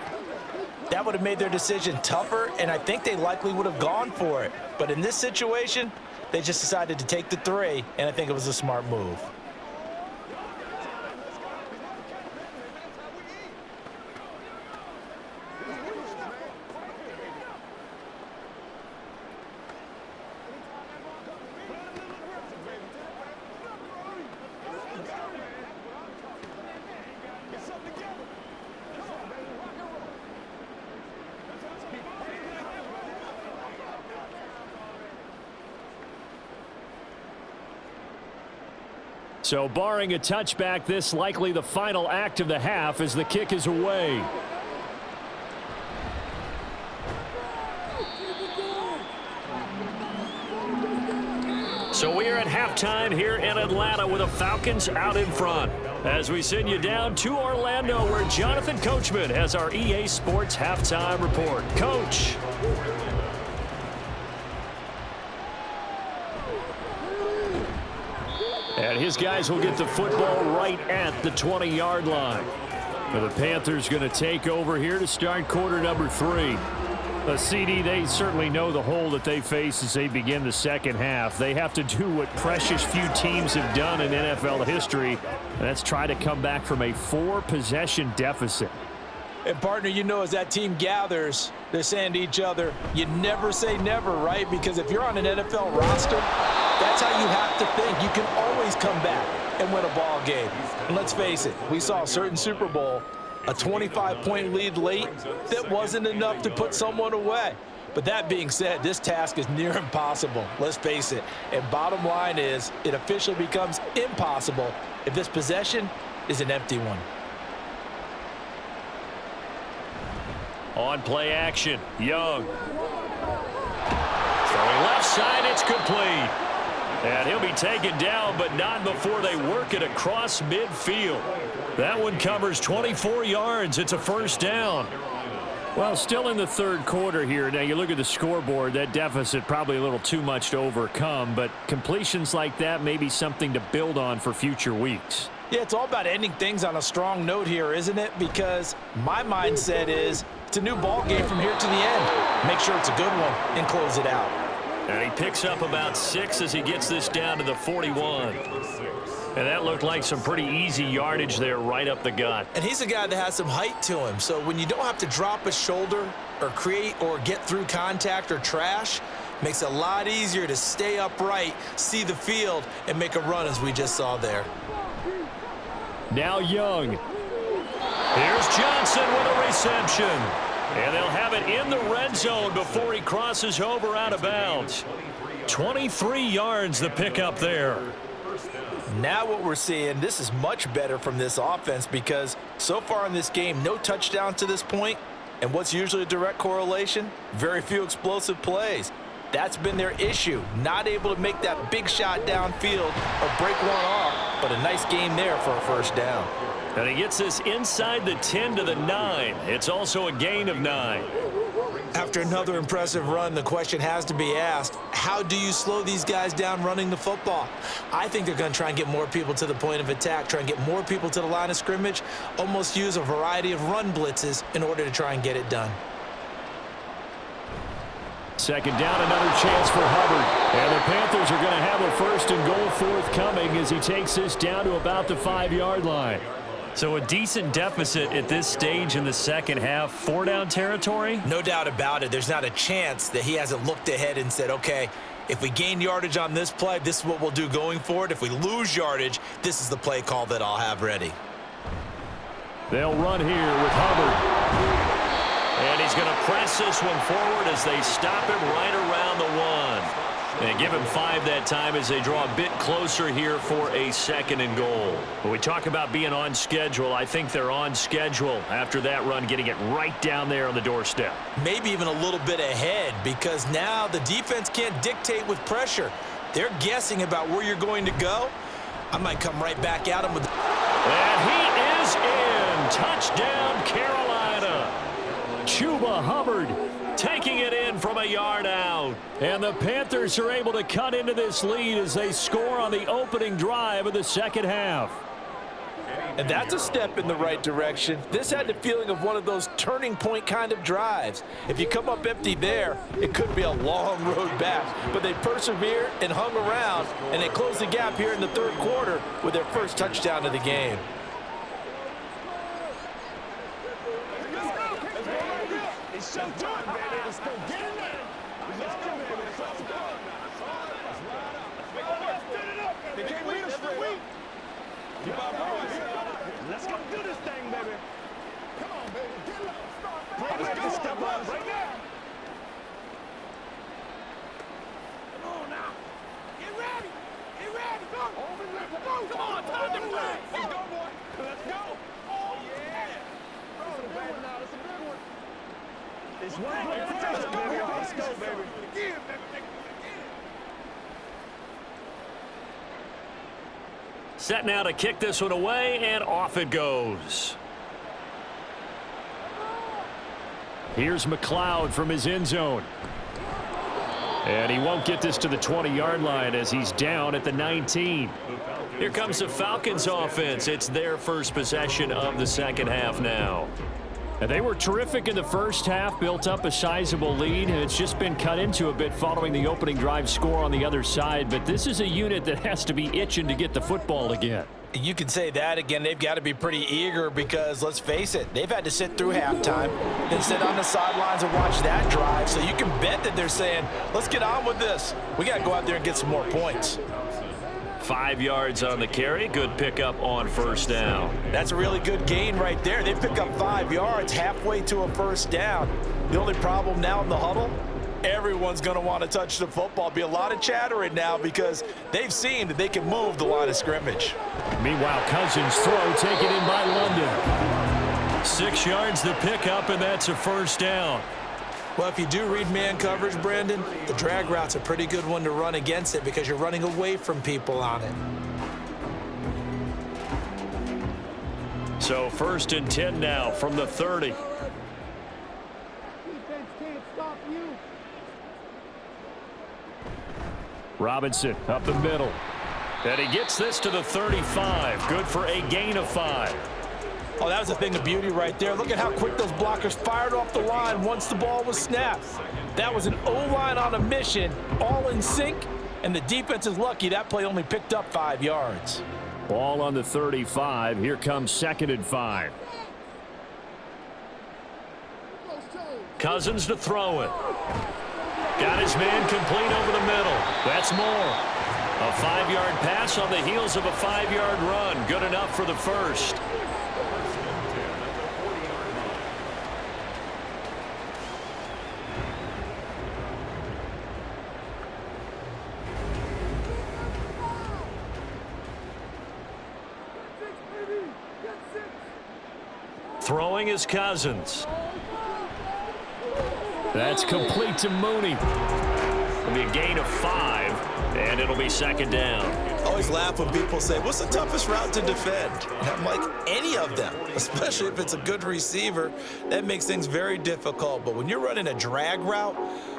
that would have made their decision tougher, and I think they likely would have gone for it. But in this situation, they just decided to take the 3, and I think it was a smart move. So barring a touchback, this likely the final act of the half as the kick is away. So we are at halftime here in Atlanta with the Falcons out in front. As we send you down to Orlando, where Jonathan Coachman has our EA Sports halftime report. Coach. And his guys will get the football right at the 20-yard line. But the Panthers going to take over here to start quarter number 3. CD, they certainly know the hole that they face as they begin the second half. They have to do what precious few teams have done in NFL history, and that's try to come back from a 4-possession deficit. And, partner, you know, as that team gathers, they're saying to each other, you never say never, right? Because if you're on an NFL roster, that's how you have to think. You can always come back and win a ball game. And let's face it, we saw a certain Super Bowl, a 25-point lead late, that wasn't enough to put someone away. But that being said, this task is near impossible. Let's face it. And bottom line is, it officially becomes impossible if this possession is an empty one. On play action, Young. Throwing left side, it's complete. And he'll be taken down, but not before they work it across midfield. That one covers 24 yards. It's a first down. Well, still in the third quarter here. Now, you look at the scoreboard, that deficit probably a little too much to overcome, but completions like that may be something to build on for future weeks. Yeah, it's all about ending things on a strong note here, isn't it? Because my mindset is it's a new ball game from here to the end. Make sure it's a good one and close it out. And he picks up about 6 as he gets this down to the 41. And that looked like some pretty easy yardage there right up the gut. And he's a guy that has some height to him. So when you don't have to drop a shoulder or create or get through contact or trash, makes it a lot easier to stay upright, see the field, and make a run as we just saw there. Now Young. Here's Johnson with a reception. And they'll have it in the red zone before he crosses over out of bounds. 23 yards the pickup there. Now what we're seeing, this is much better from this offense because so far in this game, no touchdown to this point. And what's usually a direct correlation? Very few explosive plays. That's been their issue. Not able to make that big shot downfield or break one off, but a nice game there for a first down. And he gets this inside the 10 to the 9. It's also a gain of 9. After another impressive run, the question has to be asked, how do you slow these guys down running the football? I think they're going to try and get more people to the point of attack, try and get more people to the line of scrimmage, almost use a variety of run blitzes in order to try and get it done. Second down, another chance for Hubbard. And the Panthers are going to have a first and goal forthcoming as he takes this down to about the 5-yard line. So a decent deficit at this stage in the second half. 4-down territory? No doubt about it. There's not a chance that he hasn't looked ahead and said, okay, if we gain yardage on this play, this is what we'll do going forward. If we lose yardage, this is the play call that I'll have ready. They'll run here with Hubbard. And he's going to press this one forward as they stop him right around the 1. And give him 5 that time as they draw a bit closer here for a second and goal. When we talk about being on schedule, I think they're on schedule after that run, getting it right down there on the doorstep. Maybe even a little bit ahead because now the defense can't dictate with pressure. They're guessing about where you're going to go. I might come right back at him with. And he is in. Touchdown, Carolina. Chuba Hubbard taking it in from a yard out. And the Panthers are able to cut into this lead as they score on the opening drive of the second half. And that's a step in the right direction. This had the feeling of one of those turning point kind of drives. If you come up empty there, it could be a long road back. But they persevered and hung around, and they closed the gap here in the third quarter with their first touchdown of the game. It's showtime, baby. Let's go get it now. Let's go, baby. Let's go. They can't beat us for week. Keep our boys. Let's go do this thing, baby. Come on, baby. Get low. Let's go. Step up right now. Come on now. Get ready. Get ready. Go. Let's go. Come on, time to play. Let's go, boy. Let's go. Oh, yeah. That's a big one now. That's a big one. It's one play at a time, baby. Let's go, baby. Again, baby. Set now to kick this one away, and off it goes. Here's McLeod from his end zone. And he won't get this to the 20-yard line as he's down at the 19. Here comes the Falcons offense. It's their first possession of the second half now. And they were terrific in the first half, built up a sizable lead, and it's just been cut into a bit following the opening drive score on the other side. But this is a unit that has to be itching to get the football again. You can say that again. They've got to be pretty eager because, let's face it, they've had to sit through halftime, then sit on the sidelines and watch that drive. So you can bet that they're saying, let's get on with this. We got to go out there and get some more points. 5 yards on the carry. Good pickup on first down. That's a really good gain right there. They pick up 5 yards halfway to a first down. The only problem now in the huddle, everyone's going to want to touch the football. Be a lot of chattering now because they've seen that they can move the line of scrimmage. Meanwhile, Cousins' throw taken in by London. 6 yards the pickup, and that's a first down. Well, if you do read man coverage, Brandon, the drag route's a pretty good one to run against it because you're running away from people on it. So 1st and 10 now from the 30. Defense can't stop you. Robinson up the middle. And he gets this to the 35. Good for a gain of 5. Oh, that was a thing of beauty right there. Look at how quick those blockers fired off the line once the ball was snapped. That was an O-line on a mission, all in sync, and the defense is lucky that play only picked up 5 yards. Ball on the 35. Here comes 2nd and 5. Cousins to throw it. Got his man complete over the middle. That's more. A 5-yard pass on the heels of a 5-yard run. Good enough for the first. Throwing is Cousins. That's complete to Mooney. It'll be a gain of 5, and it'll be 2nd down. I always laugh when people say, what's the toughest route to defend? And I'm like, any of them, especially if it's a good receiver. That makes things very difficult. But when you're running a drag route,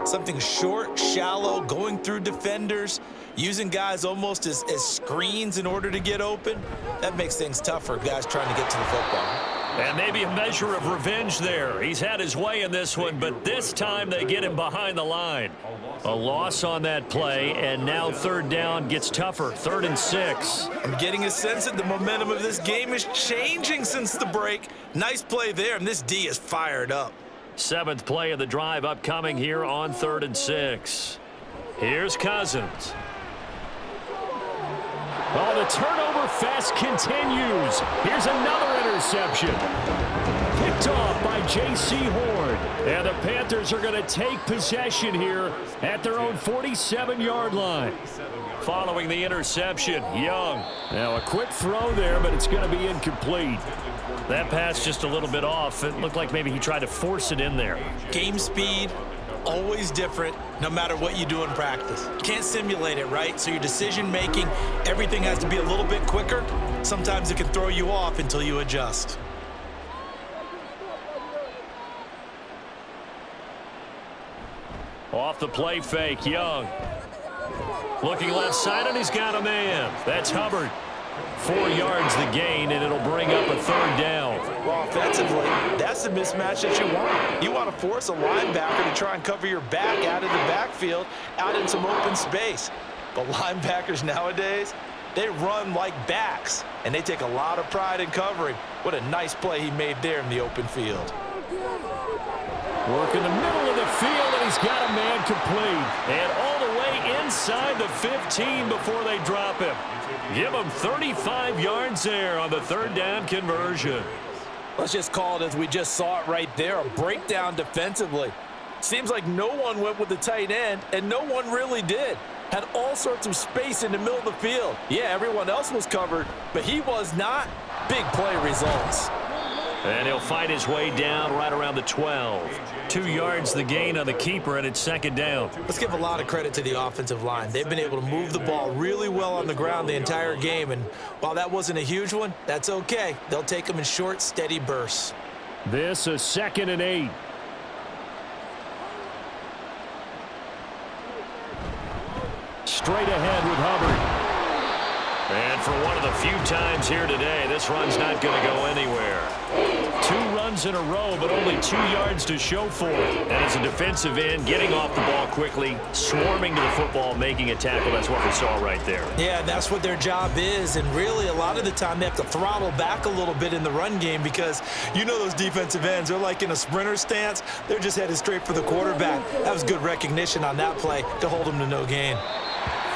something short, shallow, going through defenders, using guys almost as screens in order to get open, that makes things tough for guys trying to get to the football. And maybe a measure of revenge there. He's had his way in this one, but this time they get him behind the line. A loss on that play, and now 3rd down gets tougher. 3rd and 6. I'm getting a sense that the momentum of this game is changing since the break. Nice play there, and this D is fired up. 7th play of the drive upcoming here on 3rd and 6. Here's Cousins. Oh, the turnover fest continues. Here's another interception. Picked off by J.C. Horn. And the Panthers are going to take possession here at their own 47-yard line. Following the interception, Young. Now a quick throw there, but it's going to be incomplete. That pass just a little bit off. It looked like maybe he tried to force it in there. Game speed, always different no matter what you do in practice. You can't simulate it, right? So your decision-making, everything has to be a little bit quicker. Sometimes it can throw you off until you adjust. Off the play fake, Young. Looking left side, and he's got a man. That's Hubbard. 4 yards the gain, and it'll bring up a 3rd down. Well, offensively, that's the mismatch that you want. You want to force a linebacker to try and cover your back out of the backfield, out in some open space. But linebackers nowadays, they run like backs, and they take a lot of pride in covering. What a nice play he made there in the open field. Work in the middle of the field, and he's got a man complete. And all the way inside the 15 before they drop him. Give him 35 yards there on the 3rd down conversion. Let's just call it as we just saw it right there, a breakdown defensively. Seems like no one went with the tight end, and no one really did. Had all sorts of space in the middle of the field. Yeah, everyone else was covered, but he was not. Big play results. And he'll fight his way down right around the 12. 2 yards the gain on the keeper, and it's 2nd down. Let's give a lot of credit to the offensive line. They've been able to move the ball really well on the ground the entire game, and while that wasn't a huge one, that's okay. They'll take them in short, steady bursts. This a 2nd and 8. Straight ahead with Hubbard. And for one of the few times here today, this run's not going to go anywhere. 2 runs in a row, but only 2 yards to show for it. And as a defensive end, getting off the ball quickly, swarming to the football, making a tackle, that's what we saw right there. Yeah, that's what their job is, and really a lot of the time they have to throttle back a little bit in the run game because you know those defensive ends, they're like in a sprinter stance. They're just headed straight for the quarterback. That was good recognition on that play to hold them to no gain.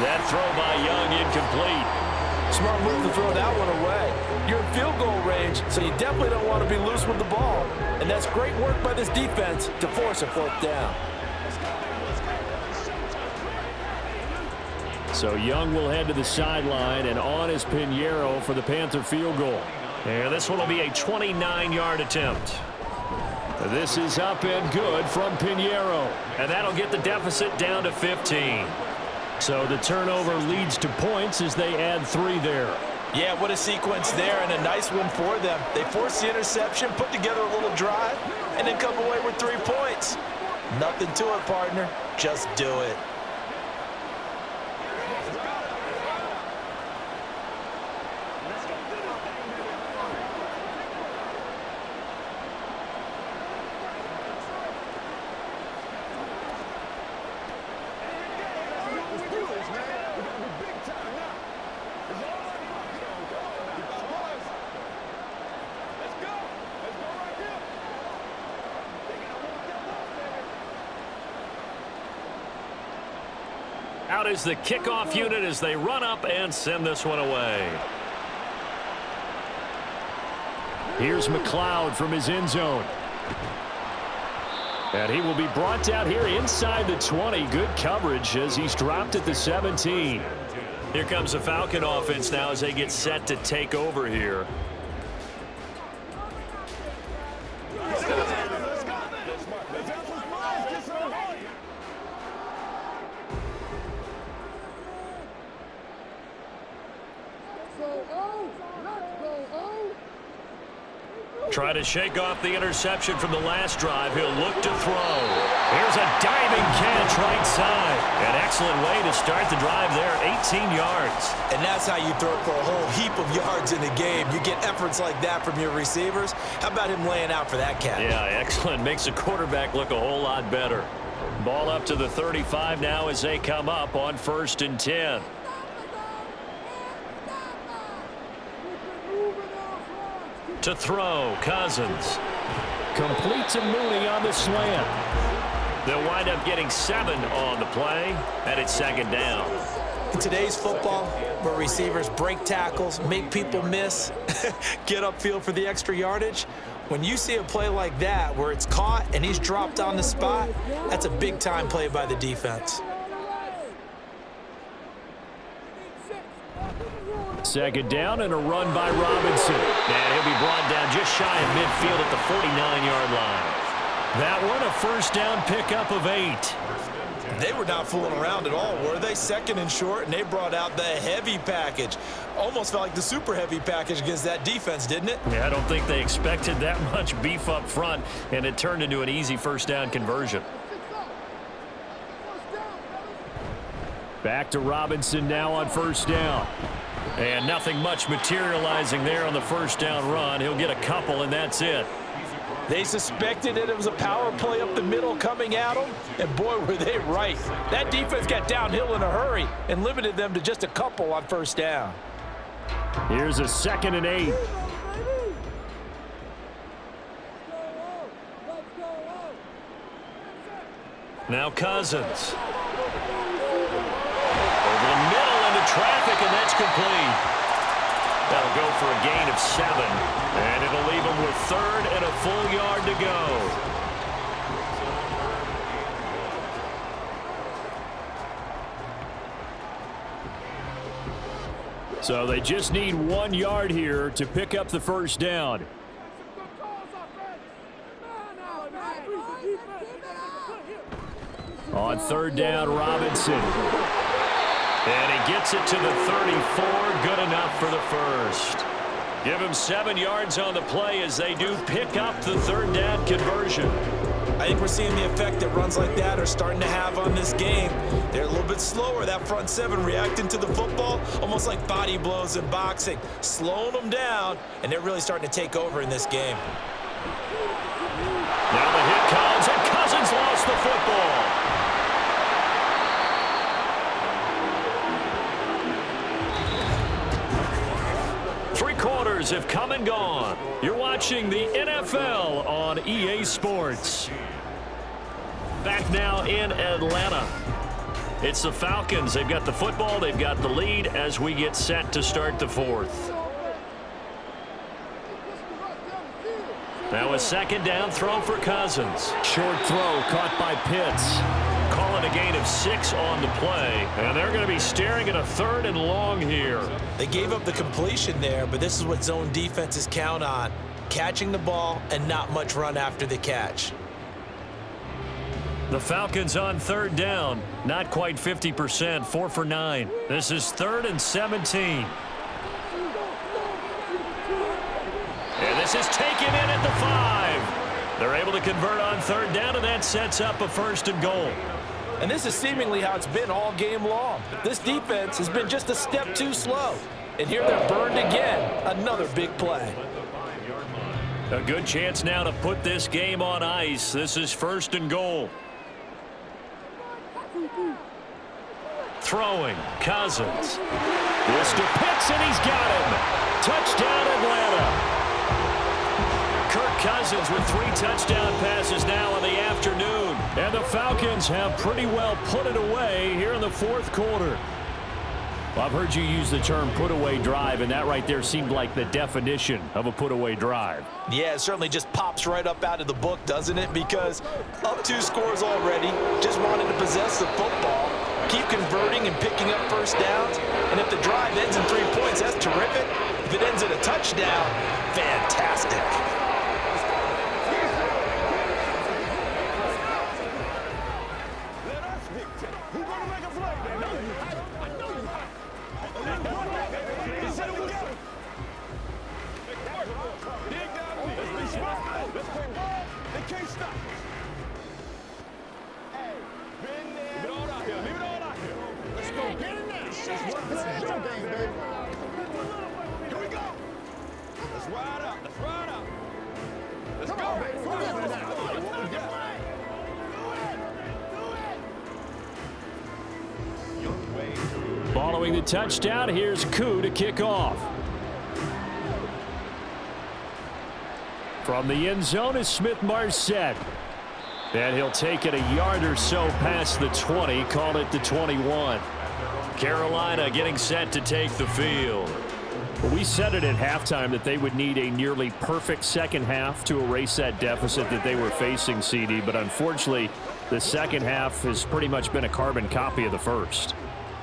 That throw by Young incomplete. Smart move to throw that one away. You're in field goal range, so you definitely don't want to be loose with the ball. And that's great work by this defense to force a 4th down. So Young will head to the sideline, and on is Pinheiro for the Panther field goal. And this one will be a 29-yard attempt. This is up and good from Pinheiro. And that'll get the deficit down to 15. So the turnover leads to points as they add 3 there. Yeah, what a sequence there, and a nice one for them. They forced the interception, put together a little drive, and then come away with 3 points. Nothing to it, partner. Just do it. Out is the kickoff unit as they run up and send this one away. Here's McLeod from his end zone. And he will be brought down here inside the 20. Good coverage as he's dropped at the 17. Here comes the Falcon offense now as they get set to take over here. Try to shake off the interception from the last drive. He'll look to throw. Here's a diving catch right side. An excellent way to start the drive there, 18 yards. And that's how you throw for a whole heap of yards in the game. You get efforts like that from your receivers. How about him laying out for that catch? Yeah, excellent. Makes the quarterback look a whole lot better. Ball up to the 35 now as they come up on 1st and 10. To throw, Cousins. Complete to Mooney on the slant. They'll wind up getting 7 on the play, and it's 2nd down. In today's football, where receivers break tackles, make people miss, get upfield for the extra yardage, when you see a play like that where it's caught and he's dropped on the spot, that's a big-time play by the defense. 2nd down and a run by Robinson. And he'll be brought down just shy of midfield at the 49-yard line. That one, a first down pickup of 8. They were not fooling around at all, were they? Second and short, and they brought out the heavy package. Almost felt like the super heavy package against that defense, didn't it? Yeah, I don't think they expected that much beef up front, and it turned into an easy first down conversion. Back to Robinson now on first down. And nothing much materializing there on the first down run. He'll get a couple, and that's it. They suspected that it was a power play up the middle coming at them, and boy, were they right. That defense got downhill in a hurry and limited them to just a couple on first down. Here's a 2nd and 8. Now Cousins. Over the middle into traffic, and that's complete. That'll go for a gain of 7, and it'll leave him with 3rd and a full yard to go. So they just need 1 yard here to pick up the first down. On 3rd down, Robinson. And he gets it to the 34. Good enough for the first. Give him 7 yards on the play as they do pick up the 3rd down conversion. I think we're seeing the effect that runs like that are starting to have on this game. They're a little bit slower, that front 7 reacting to the football, almost like body blows in boxing, slowing them down, and they're really starting to take over in this game. Now the hit comes, and Cousins lost the football. Quarters have come and gone. You're watching the NFL on EA Sports. Back now in Atlanta. It's the Falcons. They've got the football. They've got the lead as we get set to start the 4th. Now a 2nd down throw for Cousins. Short throw caught by Pitts. Call it a gain of 6 on the play. And they're going to be staring at a 3rd and long here. They gave up the completion there, but this is what zone defenses count on. Catching the ball and not much run after the catch. The Falcons on 3rd down. Not quite 50%, 4 for 9. This is 3rd and 17. And this is taken in at the 5. They're able to convert on 3rd down, and that sets up a 1st and goal. And this is seemingly how it's been all game long. This defense has been just a step too slow. And here they're burned again. Another big play. A good chance now to put this game on ice. This is 1st and goal. Throwing, Cousins. This to Pitts, and he's got him. Touchdown, Atlanta. Kirk Cousins with 3 touchdown passes now in the afternoon. And the Falcons have pretty well put it away here in the 4th quarter. Well, I've heard you use the term put-away drive, and that right there seemed like the definition of a put-away drive. Yeah, it certainly just pops right up out of the book, doesn't it? Because up 2 scores already, just wanted to possess the football, keep converting and picking up first downs. And if the drive ends in 3 points, that's terrific. If it ends in a touchdown, fantastic. Following the touchdown, here's Koo to kick off. From the end zone is Smith-Marset. And he'll take it a yard or so past the 20, call it the 21. Carolina getting set to take the field. Well, we said it at halftime that they would need a nearly perfect second half to erase that deficit that they were facing, CD. But unfortunately, the second half has pretty much been a carbon copy of the first.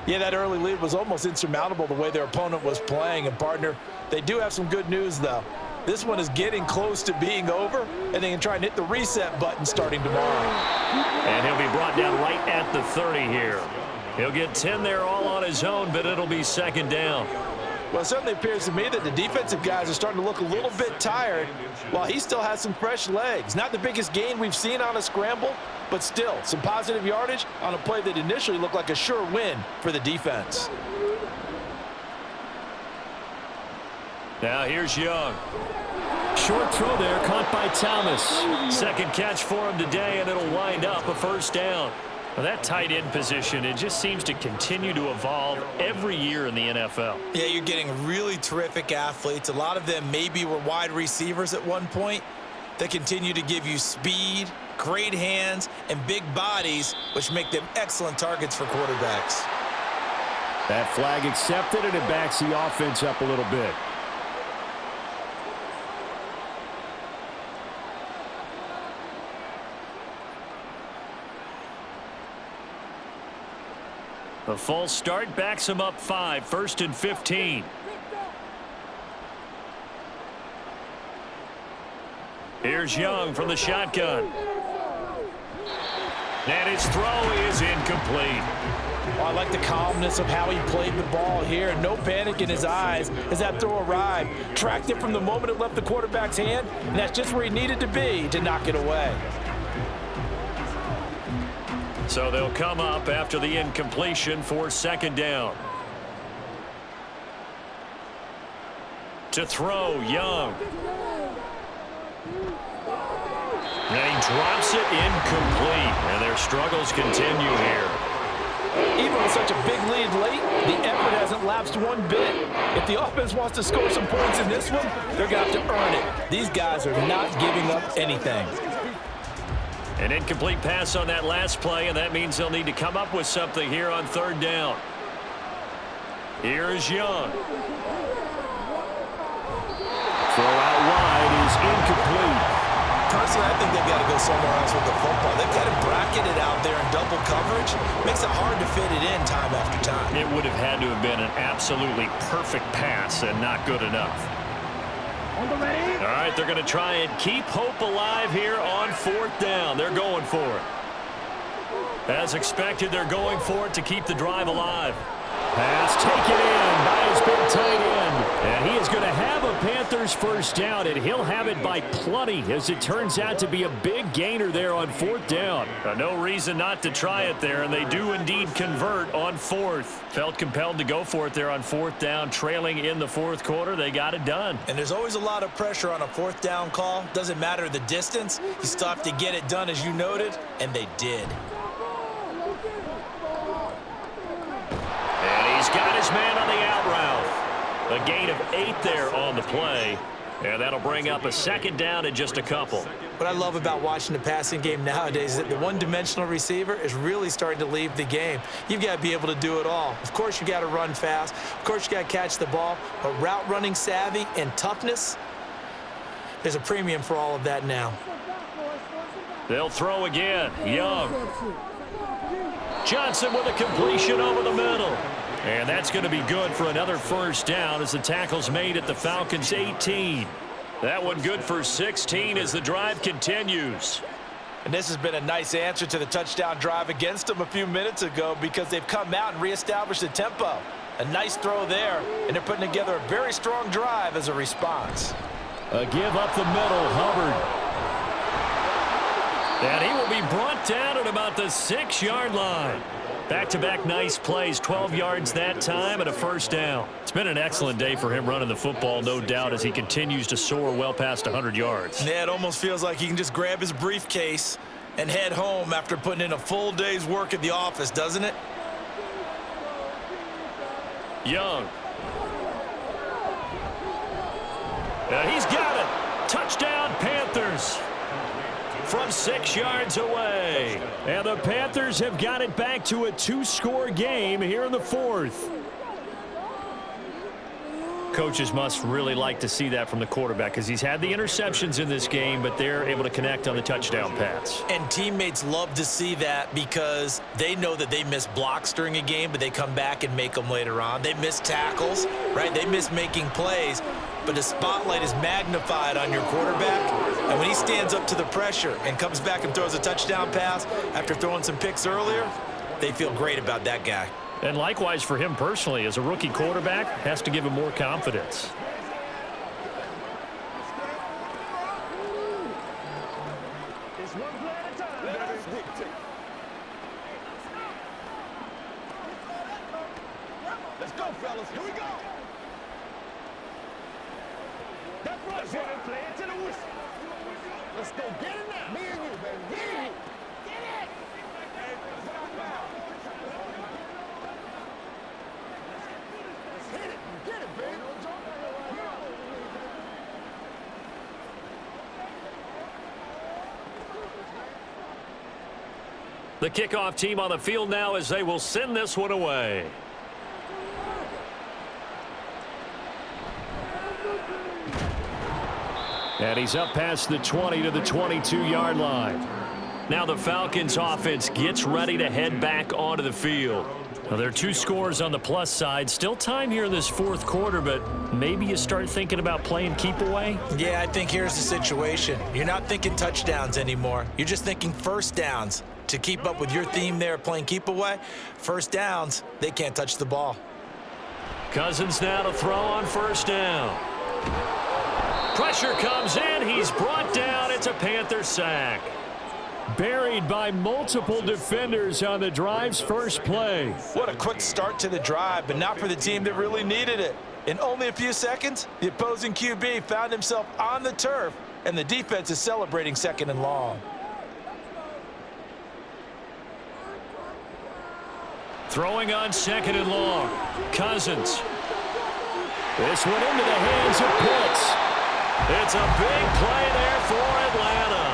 Yeah, that early lead was almost insurmountable the way their opponent was playing. And, partner, they do have some good news, though. This one is getting close to being over, and they can try and hit the reset button starting tomorrow. And he'll be brought down right at the 30 here. He'll get 10 there all on his own, but it'll be second down. Well, it certainly appears to me that the defensive guys are starting to look a little bit tired while he still has some fresh legs. Not the biggest gain we've seen on a scramble, but still some positive yardage on a play that initially looked like a sure win for the defense. Now here's Young. Short throw there, caught by Thomas. Second catch for him today, and it'll wind up a first down. Well, that tight end position, it just seems to continue to evolve every year in the NFL. Yeah, you're getting really terrific athletes. A lot of them maybe were wide receivers at one point. They continue to give you speed, great hands, and big bodies, which make them excellent targets for quarterbacks. That flag accepted, and it backs the offense up a little bit. A false start backs him up 5, 1st and 15. Here's Young from the shotgun. And his throw is incomplete. Well, I like the calmness of how he played the ball here. No panic in his eyes as that throw arrived. Tracked it from the moment it left the quarterback's hand, and that's just where he needed to be to knock it away. So they'll come up after the incompletion for second down. To throw, Young. And he drops it incomplete. And their struggles continue here. Even with such a big lead late, the effort hasn't lapsed one bit. If the offense wants to score some points in this one, they're going to have to earn it. These guys are not giving up anything. An incomplete pass on that last play, and that means they'll need to come up with something here on third down. Here's Young. Throw out wide is incomplete. Personally, I think they've got to go somewhere else with the football. They've got to bracket it out there in double coverage. Makes it hard to fit it in time after time. It would have had to have been an absolutely perfect pass and not good enough. All right, they're going to try and keep hope alive here on fourth down. They're going for it. As expected, they're going for it to keep the drive alive. Pass taken in by his big tight end. And he is going to have a Panthers first down, and he'll have it by plenty, as it turns out to be a big gainer there on fourth down. No reason not to try it there, and they do indeed convert on fourth. Felt compelled to go for it there on fourth down, trailing in the fourth quarter. They got it done. And there's always a lot of pressure on a fourth down call. Doesn't matter the distance. You still have to get it done, as you noted, and they did. And he's got his man on the out route. A gain of 8 there on the play. And that'll bring up a second down in just a couple. What I love about watching the passing game nowadays is that the one-dimensional receiver is really starting to leave the game. You've got to be able to do it all. Of course, you got to run fast. Of course, you got to catch the ball. But route running savvy and toughness, there's a premium for all of that now. They'll throw again. Young. Johnson with a completion over the middle. And that's going to be good for another first down as the tackle's made at the Falcons' 18. That one good for 16 as the drive continues. And this has been a nice answer to the touchdown drive against them a few minutes ago because they've come out and reestablished the tempo. A nice throw there, and they're putting together a very strong drive as a response. A give up the middle, Hubbard. And he will be brought down at about the 6-yard line. Back-to-back nice plays, 12 yards that time and a first down. It's been an excellent day for him running the football, no doubt, as he continues to soar well past 100 yards. Yeah, it almost feels like he can just grab his briefcase and head home after putting in a full day's work at the office, doesn't it? Young. And he's got it. Touchdown, Panthers. From 6 yards away. And the Panthers have got it back to a 2-score game here in the fourth. Coaches must really like to see that from the quarterback because he's had the interceptions in this game, but they're able to connect on the touchdown pass. And teammates love to see that because they know that they miss blocks during a game, but they come back and make them later on. They miss tackles, right? They miss making plays. but the spotlight is magnified on your quarterback. And when he stands up to the pressure and comes back and throws a touchdown pass after throwing some picks earlier, they feel great about that guy. And likewise for him personally, as a rookie quarterback, has to give him more confidence. It's one play at a time. Let's go, fellas. Here we go. That's right. Play it to the whistle. Let's go. Get it now. Me and you, baby. Get it. Get it. Let's hit it. Get it, baby. The kickoff team on the field now as they will send this one away. And he's up past the 20 to the 22-yard line. Now the Falcons offense gets ready to head back onto the field. Well, there are 2 scores on the plus side. Still time here in this fourth quarter, but maybe you start thinking about playing keep away? Yeah, I think here's the situation. You're not thinking touchdowns anymore. You're just thinking first downs. To keep up with your theme there, playing keep away, first downs, they can't touch the ball. Cousins now to throw on first down. Pressure comes in. He's brought down. It's a Panther sack. Buried by multiple defenders on the drive's first play. What a quick start to the drive, but not for the team that really needed it. In only a few seconds, the opposing QB found himself on the turf, and the defense is celebrating second and long. Throwing on second and long. Cousins. This one into the hands of Pitts. It's a big play there for Atlanta.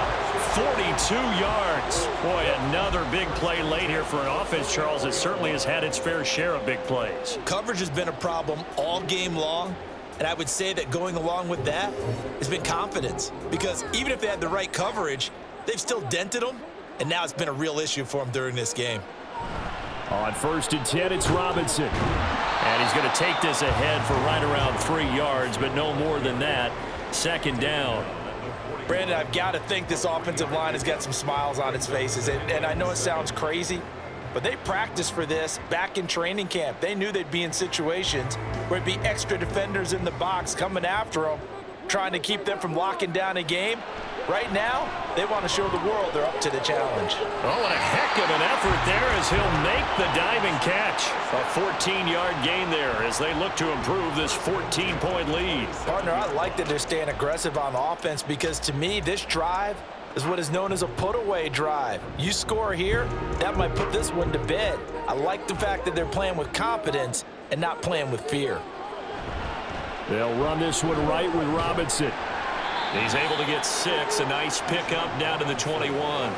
42 yards. Boy, another big play late here for an offense, Charles, that certainly has had its fair share of big plays. Coverage has been a problem all game long, and I would say that going along with that has been confidence. Because even if they had the right coverage, they've still dented them, and now it's been a real issue for them during this game. On 1st and 10, it's Robinson. And he's going to take this ahead for right around 3 yards, but no more than that. Second down. Brandon, I've got to think this offensive line has got some smiles on its faces. And I know it sounds crazy, but they practiced for this back in training camp. They knew they'd be in situations where it'd be extra defenders in the box coming after them, trying to keep them from locking down a game. Right now, they want to show the world they're up to the challenge. Oh, and a heck of an effort there as he'll make the diving catch. A 14-yard gain there as they look to improve this 14-point lead. Partner, I like that they're staying aggressive on offense because to me, this drive is what is known as a put-away drive. You score here, that might put this one to bed. I like the fact that they're playing with confidence and not playing with fear. They'll run this one right with Robinson. He's able to get 6. A nice pickup down to the 21.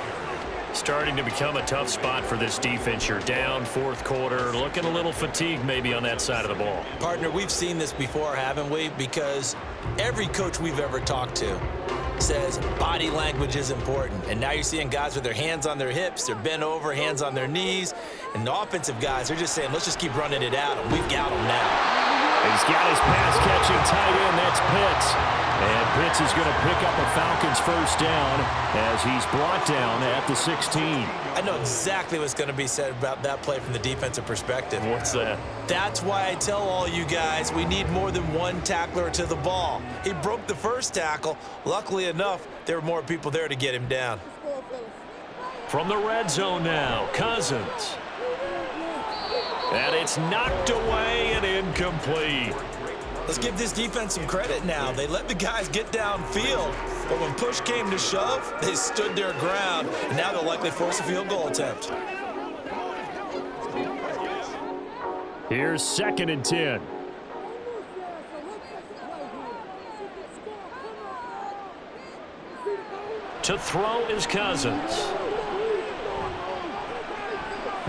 Starting to become a tough spot for this defense. You're down fourth quarter. Looking a little fatigued maybe on that side of the ball. Partner, we've seen this before, haven't we? Because every coach we've ever talked to says body language is important. And now you're seeing guys with their hands on their hips, they're bent over, hands on their knees. And the offensive guys, they're just saying, let's just keep running it at them. We've got them now. He's got his pass-catching tight end. That's Pitts. And Pitts is going to pick up a Falcons first down as he's brought down at the 16. I know exactly what's going to be said about that play from the defensive perspective. What's that? That's why I tell all you guys we need more than one tackler to the ball. He broke the first tackle. Luckily enough, there were more people there to get him down. From the red zone now, Cousins. And it's knocked away and incomplete. Let's give this defense some credit now. They let the guys get downfield, but when push came to shove, they stood their ground, and now they'll likely force a field goal attempt. Here's 2nd and 10. To throw is Cousins.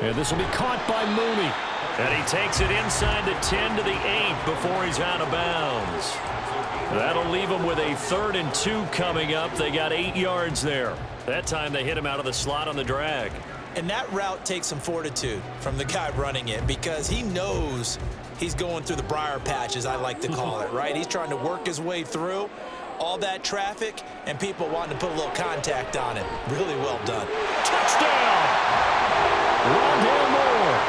And this will be caught by Mooney. And he takes it inside the 10 to the 8 before he's out of bounds. That'll leave him with a 3rd and 2 coming up. They got 8 yards there. That time they hit him out of the slot on the drag. And that route takes some fortitude from the guy running it because he knows he's going through the briar patch, as I like to call it, right? He's trying to work his way through all that traffic and people wanting to put a little contact on it. Really well done. Touchdown! Rondale Moore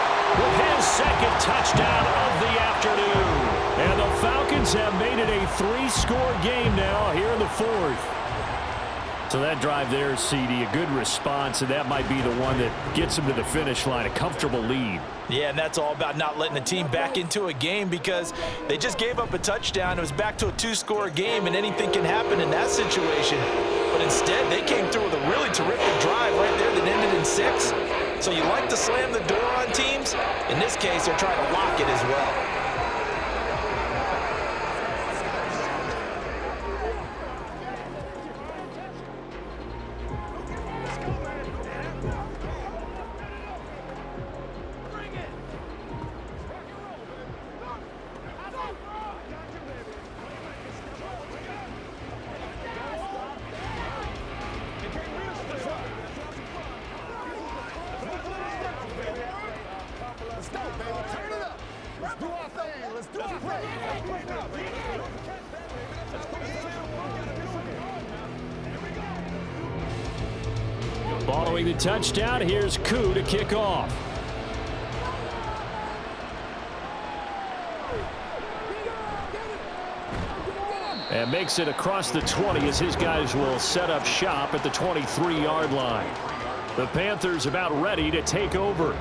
with his second touchdown of the afternoon. And the Falcons have made it a 3-score game now here in the fourth. So that drive there, CD, a good response, and that might be the one that gets them to the finish line, a comfortable lead. Yeah, and that's all about not letting the team back into a game because they just gave up a touchdown. It was back to a 2-score game, and anything can happen in that situation. But instead, they came through with a really terrific drive right there that ended in 6. So you like to slam the door on teams. In this case, they're trying to lock it as well. Following the touchdown, here's Koo to kick off. And makes it across the 20 as his guys will set up shop at the 23-yard line. The Panthers about ready to take over.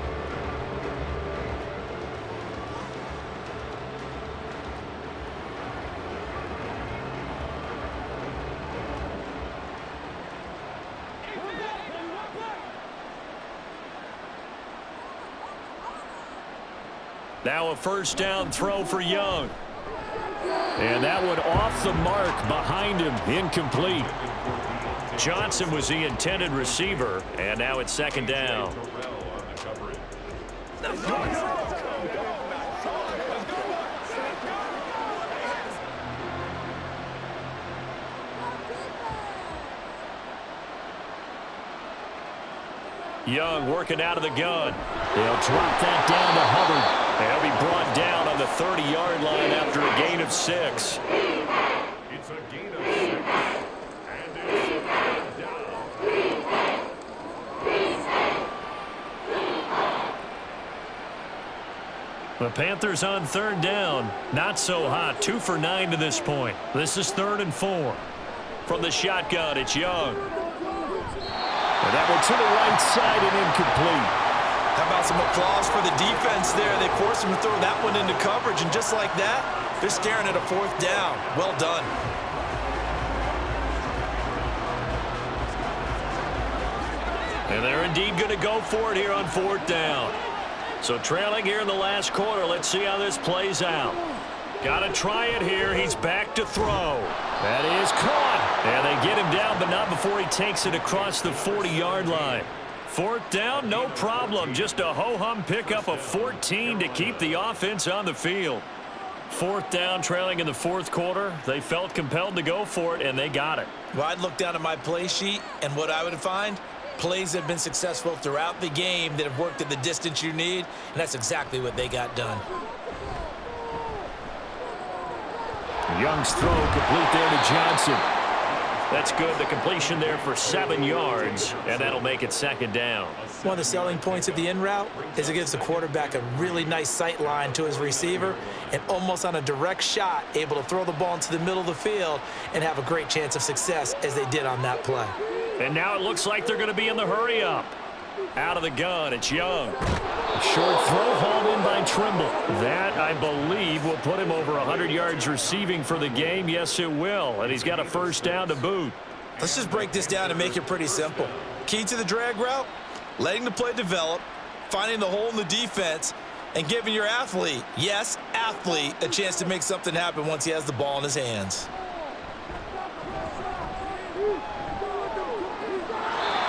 Now a first down throw for Young. And that one off the mark behind him, incomplete. Johnson was the intended receiver, and now it's second down. Young working out of the gun. They'll drop that down to Hubbard. They'll be brought down on the 30-yard line after a gain of 6. It's a gain of 6, and it's down. The Panthers on third down. Not so hot. 2 for 9 to this point. This is 3rd and 4. From the shotgun, it's Young. And that one to the right side and incomplete. How about some applause for the defense there? They forced him to throw that one into coverage, and just like that, they're staring at a 4th down. Well done. And they're indeed going to go for it here on 4th down. So trailing here in the last quarter. Let's see how this plays out. Got to try it here. He's back to throw. That is caught. And they get him down, but not before he takes it across the 40-yard line. 4th down, no problem. Just a ho-hum pickup of 14 to keep the offense on the field. 4th down, trailing in the 4th quarter. They felt compelled to go for it, and they got it. Well, I'd look down at my play sheet, and what I would find, plays have been successful throughout the game that have worked at the distance you need, and that's exactly what they got done. Young's throw complete there to Johnson. That's good. The completion there for 7 yards, and that'll make it second down. One of the selling points of the in route is it gives the quarterback a really nice sight line to his receiver and almost on a direct shot able to throw the ball into the middle of the field and have a great chance of success as they did on that play. And now it looks like they're going to be in the hurry-up. Out of the gun, it's Young. Short throw hauled in by Trimble. That, I believe, will put him over 100 yards receiving for the game. Yes, it will. And he's got a first down to boot. Let's just break this down and make it pretty simple. Key to the drag route, letting the play develop, finding the hole in the defense, and giving your athlete, yes, athlete, a chance to make something happen once he has the ball in his hands.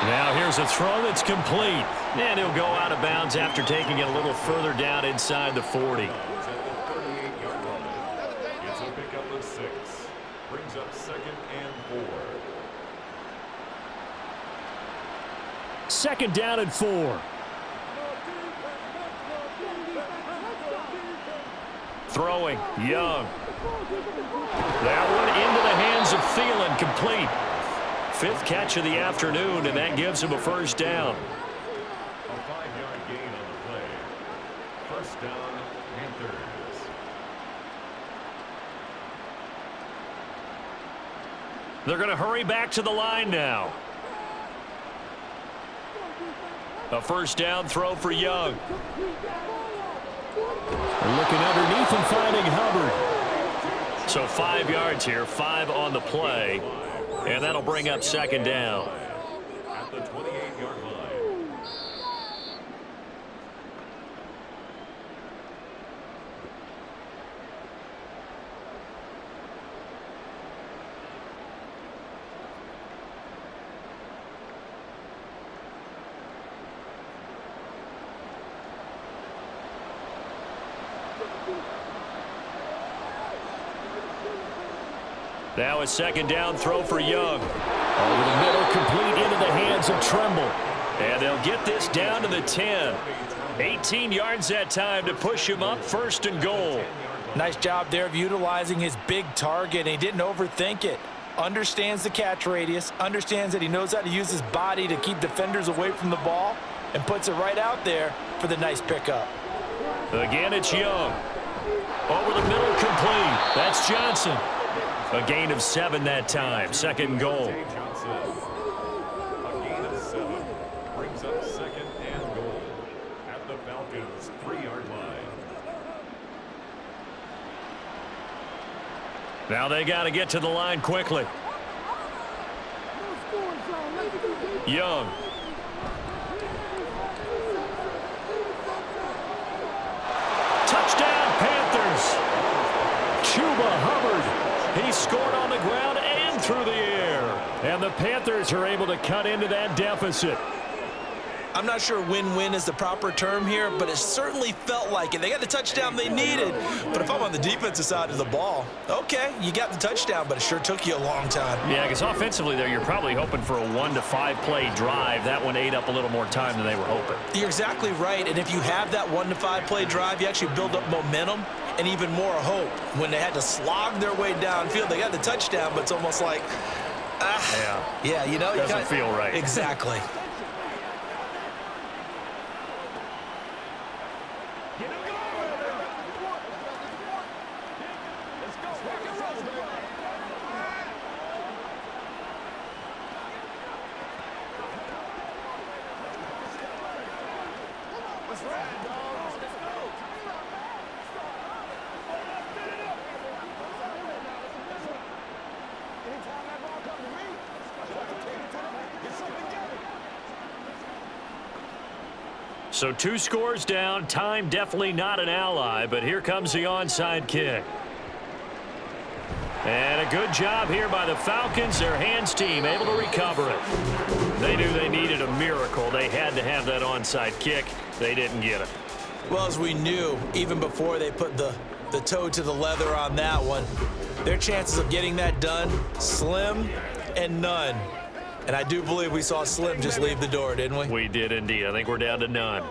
Now here's a throw that's complete. And he'll go out of bounds after taking it a little further down inside the 40. It's a pickup of 6. Brings up 2nd and 4. 2nd down and 4. Throwing, Young. That one into the hands of Thielen, complete. 5th catch of the afternoon, and that gives him a 1st down. A 5-yard gain on the play. 1st down, Panthers. They're going to hurry back to the line now. A 1st down throw for Young. Looking underneath and finding Hubbard. So 5 yards here, 5 on the play, and that'll bring up 2nd down. At the 28-yard line. Now a 2nd down throw for Young. Over the middle, complete into the hands of Tremble. And they'll get this down to the 10. 18 yards that time to push him up, 1st and goal. Nice job there of utilizing his big target. He didn't overthink it. Understands the catch radius, understands that he knows how to use his body to keep defenders away from the ball, and puts it right out there for the nice pickup. Again, it's Young. Over the middle, complete. That's Johnson. A gain of 7 that time, 2nd and goal. A gain of 7 brings up 2nd and goal at the Falcons' 3-yard line. Now they got to get to the line quickly. Young. Touchdown, Panthers. Chuba Hubbard. He scored on the ground and through the air. And the Panthers are able to cut into that deficit. I'm not sure win-win is the proper term here, but it certainly felt like it. They got the touchdown they needed. But if I'm on the defensive side of the ball, okay, you got the touchdown, but it sure took you a long time. Yeah, because offensively there, you're probably hoping for a 1 to 5 play drive. That one ate up a little more time than they were hoping. You're exactly right, and if you have that 1 to 5 play drive, you actually build up momentum and even more hope. When they had to slog their way downfield, they got the touchdown, but it's almost like, yeah, you know. Doesn't feel right. Exactly. So 2 scores down. Time definitely not an ally, but here comes the onside kick. And a good job here by the Falcons, their hands team, able to recover it. They knew they needed a miracle. They had to have that onside kick. They didn't get it. Well, as we knew, even before they put the toe to the leather on that one, their chances of getting that done, slim and none. And I do believe we saw Slim just leave the door, didn't we? We did indeed. I think we're down to none.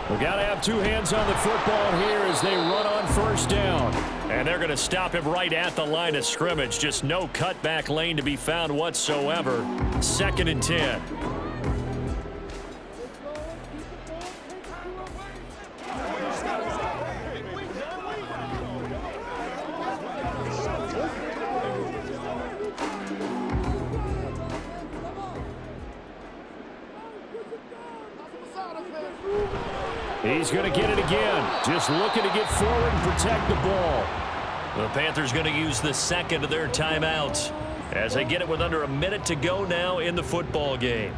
We got to have 2 hands on the football here as they run on 1st down. And they're going to stop him right at the line of scrimmage. Just no cutback lane to be found whatsoever. 2nd and 10. He's going to get it again. Just looking to get forward and protect the ball. The Panthers going to use the 2nd of their timeouts as they get it with under a minute to go now in the football game.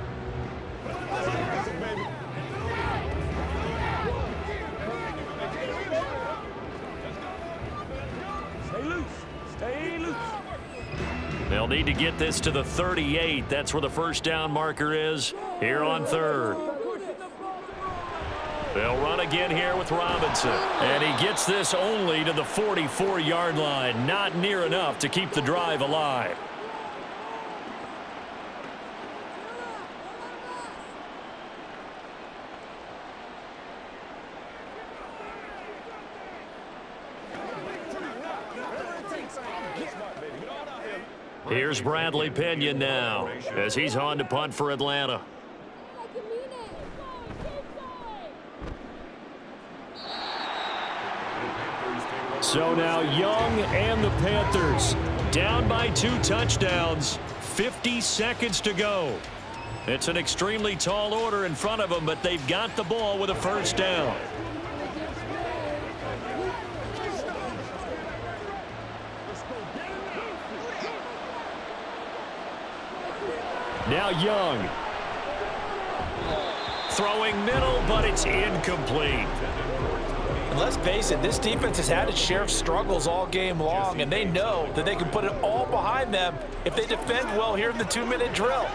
Stay loose. Stay loose. They'll need to get this to the 38. That's where the 1st down marker is here on 3rd. They'll run again here with Robinson. And he gets this only to the 44-yard line. Not near enough to keep the drive alive. Here's Bradley Pinion now as he's on to punt for Atlanta. So now Young and the Panthers down by 2 touchdowns, 50 seconds to go. It's an extremely tall order in front of them, but they've got the ball with a first down. Now Young. Throwing middle, but it's incomplete. And let's face it, this defense has had its share of struggles all game long, and they know that they can put it all behind them if they defend well here in the 2-minute drill.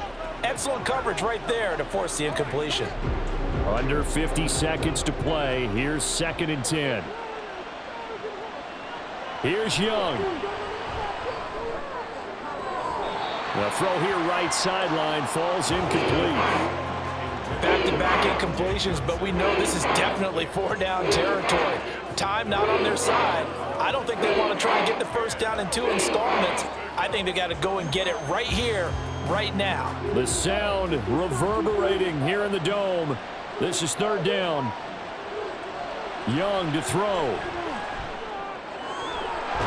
Excellent coverage right there to force the incompletion. Under 50 seconds to play. Here's 2nd and 10. Here's Young. The throw here right sideline falls incomplete. Back-to-back incompletions, but we know this is definitely 4-down territory. Time not on their side. I don't think they want to try and get the first down in 2 installments. I think they got to go and get it right here, right now. The sound reverberating here in the dome. This is 3rd down. Young to throw.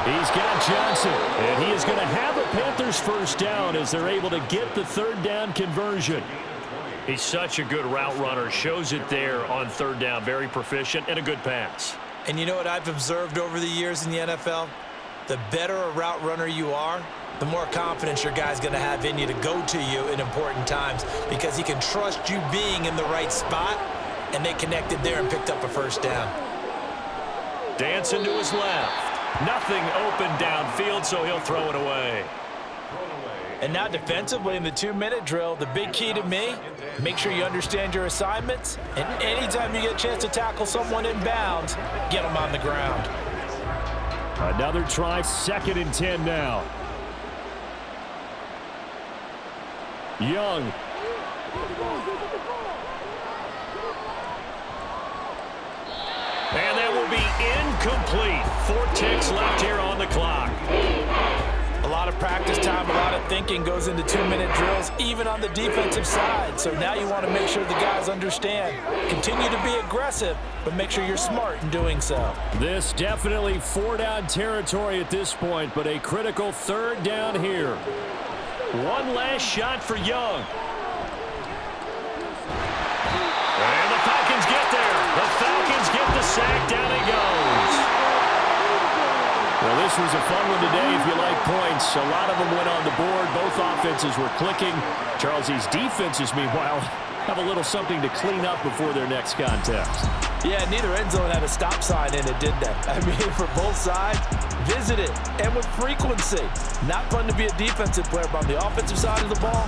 He's got Johnson, and he is going to have a Panthers first down as they're able to get the 3rd down conversion. He's such a good route runner. Shows it there on 3rd down. Very proficient and a good pass. And you know what I've observed over the years in the NFL? The better a route runner you are, the more confidence your guy's going to have in you to go to you in important times because he can trust you being in the right spot, and they connected there and picked up a first down. Dancing to his left. Nothing open downfield, so he'll throw it away. And now defensively in the 2-minute drill, the big key to me, make sure you understand your assignments, and anytime you get a chance to tackle someone in bounds, get them on the ground. Another try, 2nd and 10 now. Young. And that will be incomplete. 4 ticks left here on the clock. A lot of practice time, a lot of thinking goes into 2-minute drills, even on the defensive side. So now you want to make sure the guys understand. Continue to be aggressive, but make sure you're smart in doing so. This definitely 4-down territory at this point, but a critical 3rd down here. One last shot for Young. And the Falcons get there. The Falcons get the sack. Down he goes. Well, this was a fun one today if you like points. A lot of them went on the board. Both offenses were clicking. Charles, these defenses, meanwhile, have a little something to clean up before their next contest. Yeah, neither end zone had a stop sign in it, did they? I mean, for both sides, visit it, and with frequency. Not fun to be a defensive player, but on the offensive side of the ball,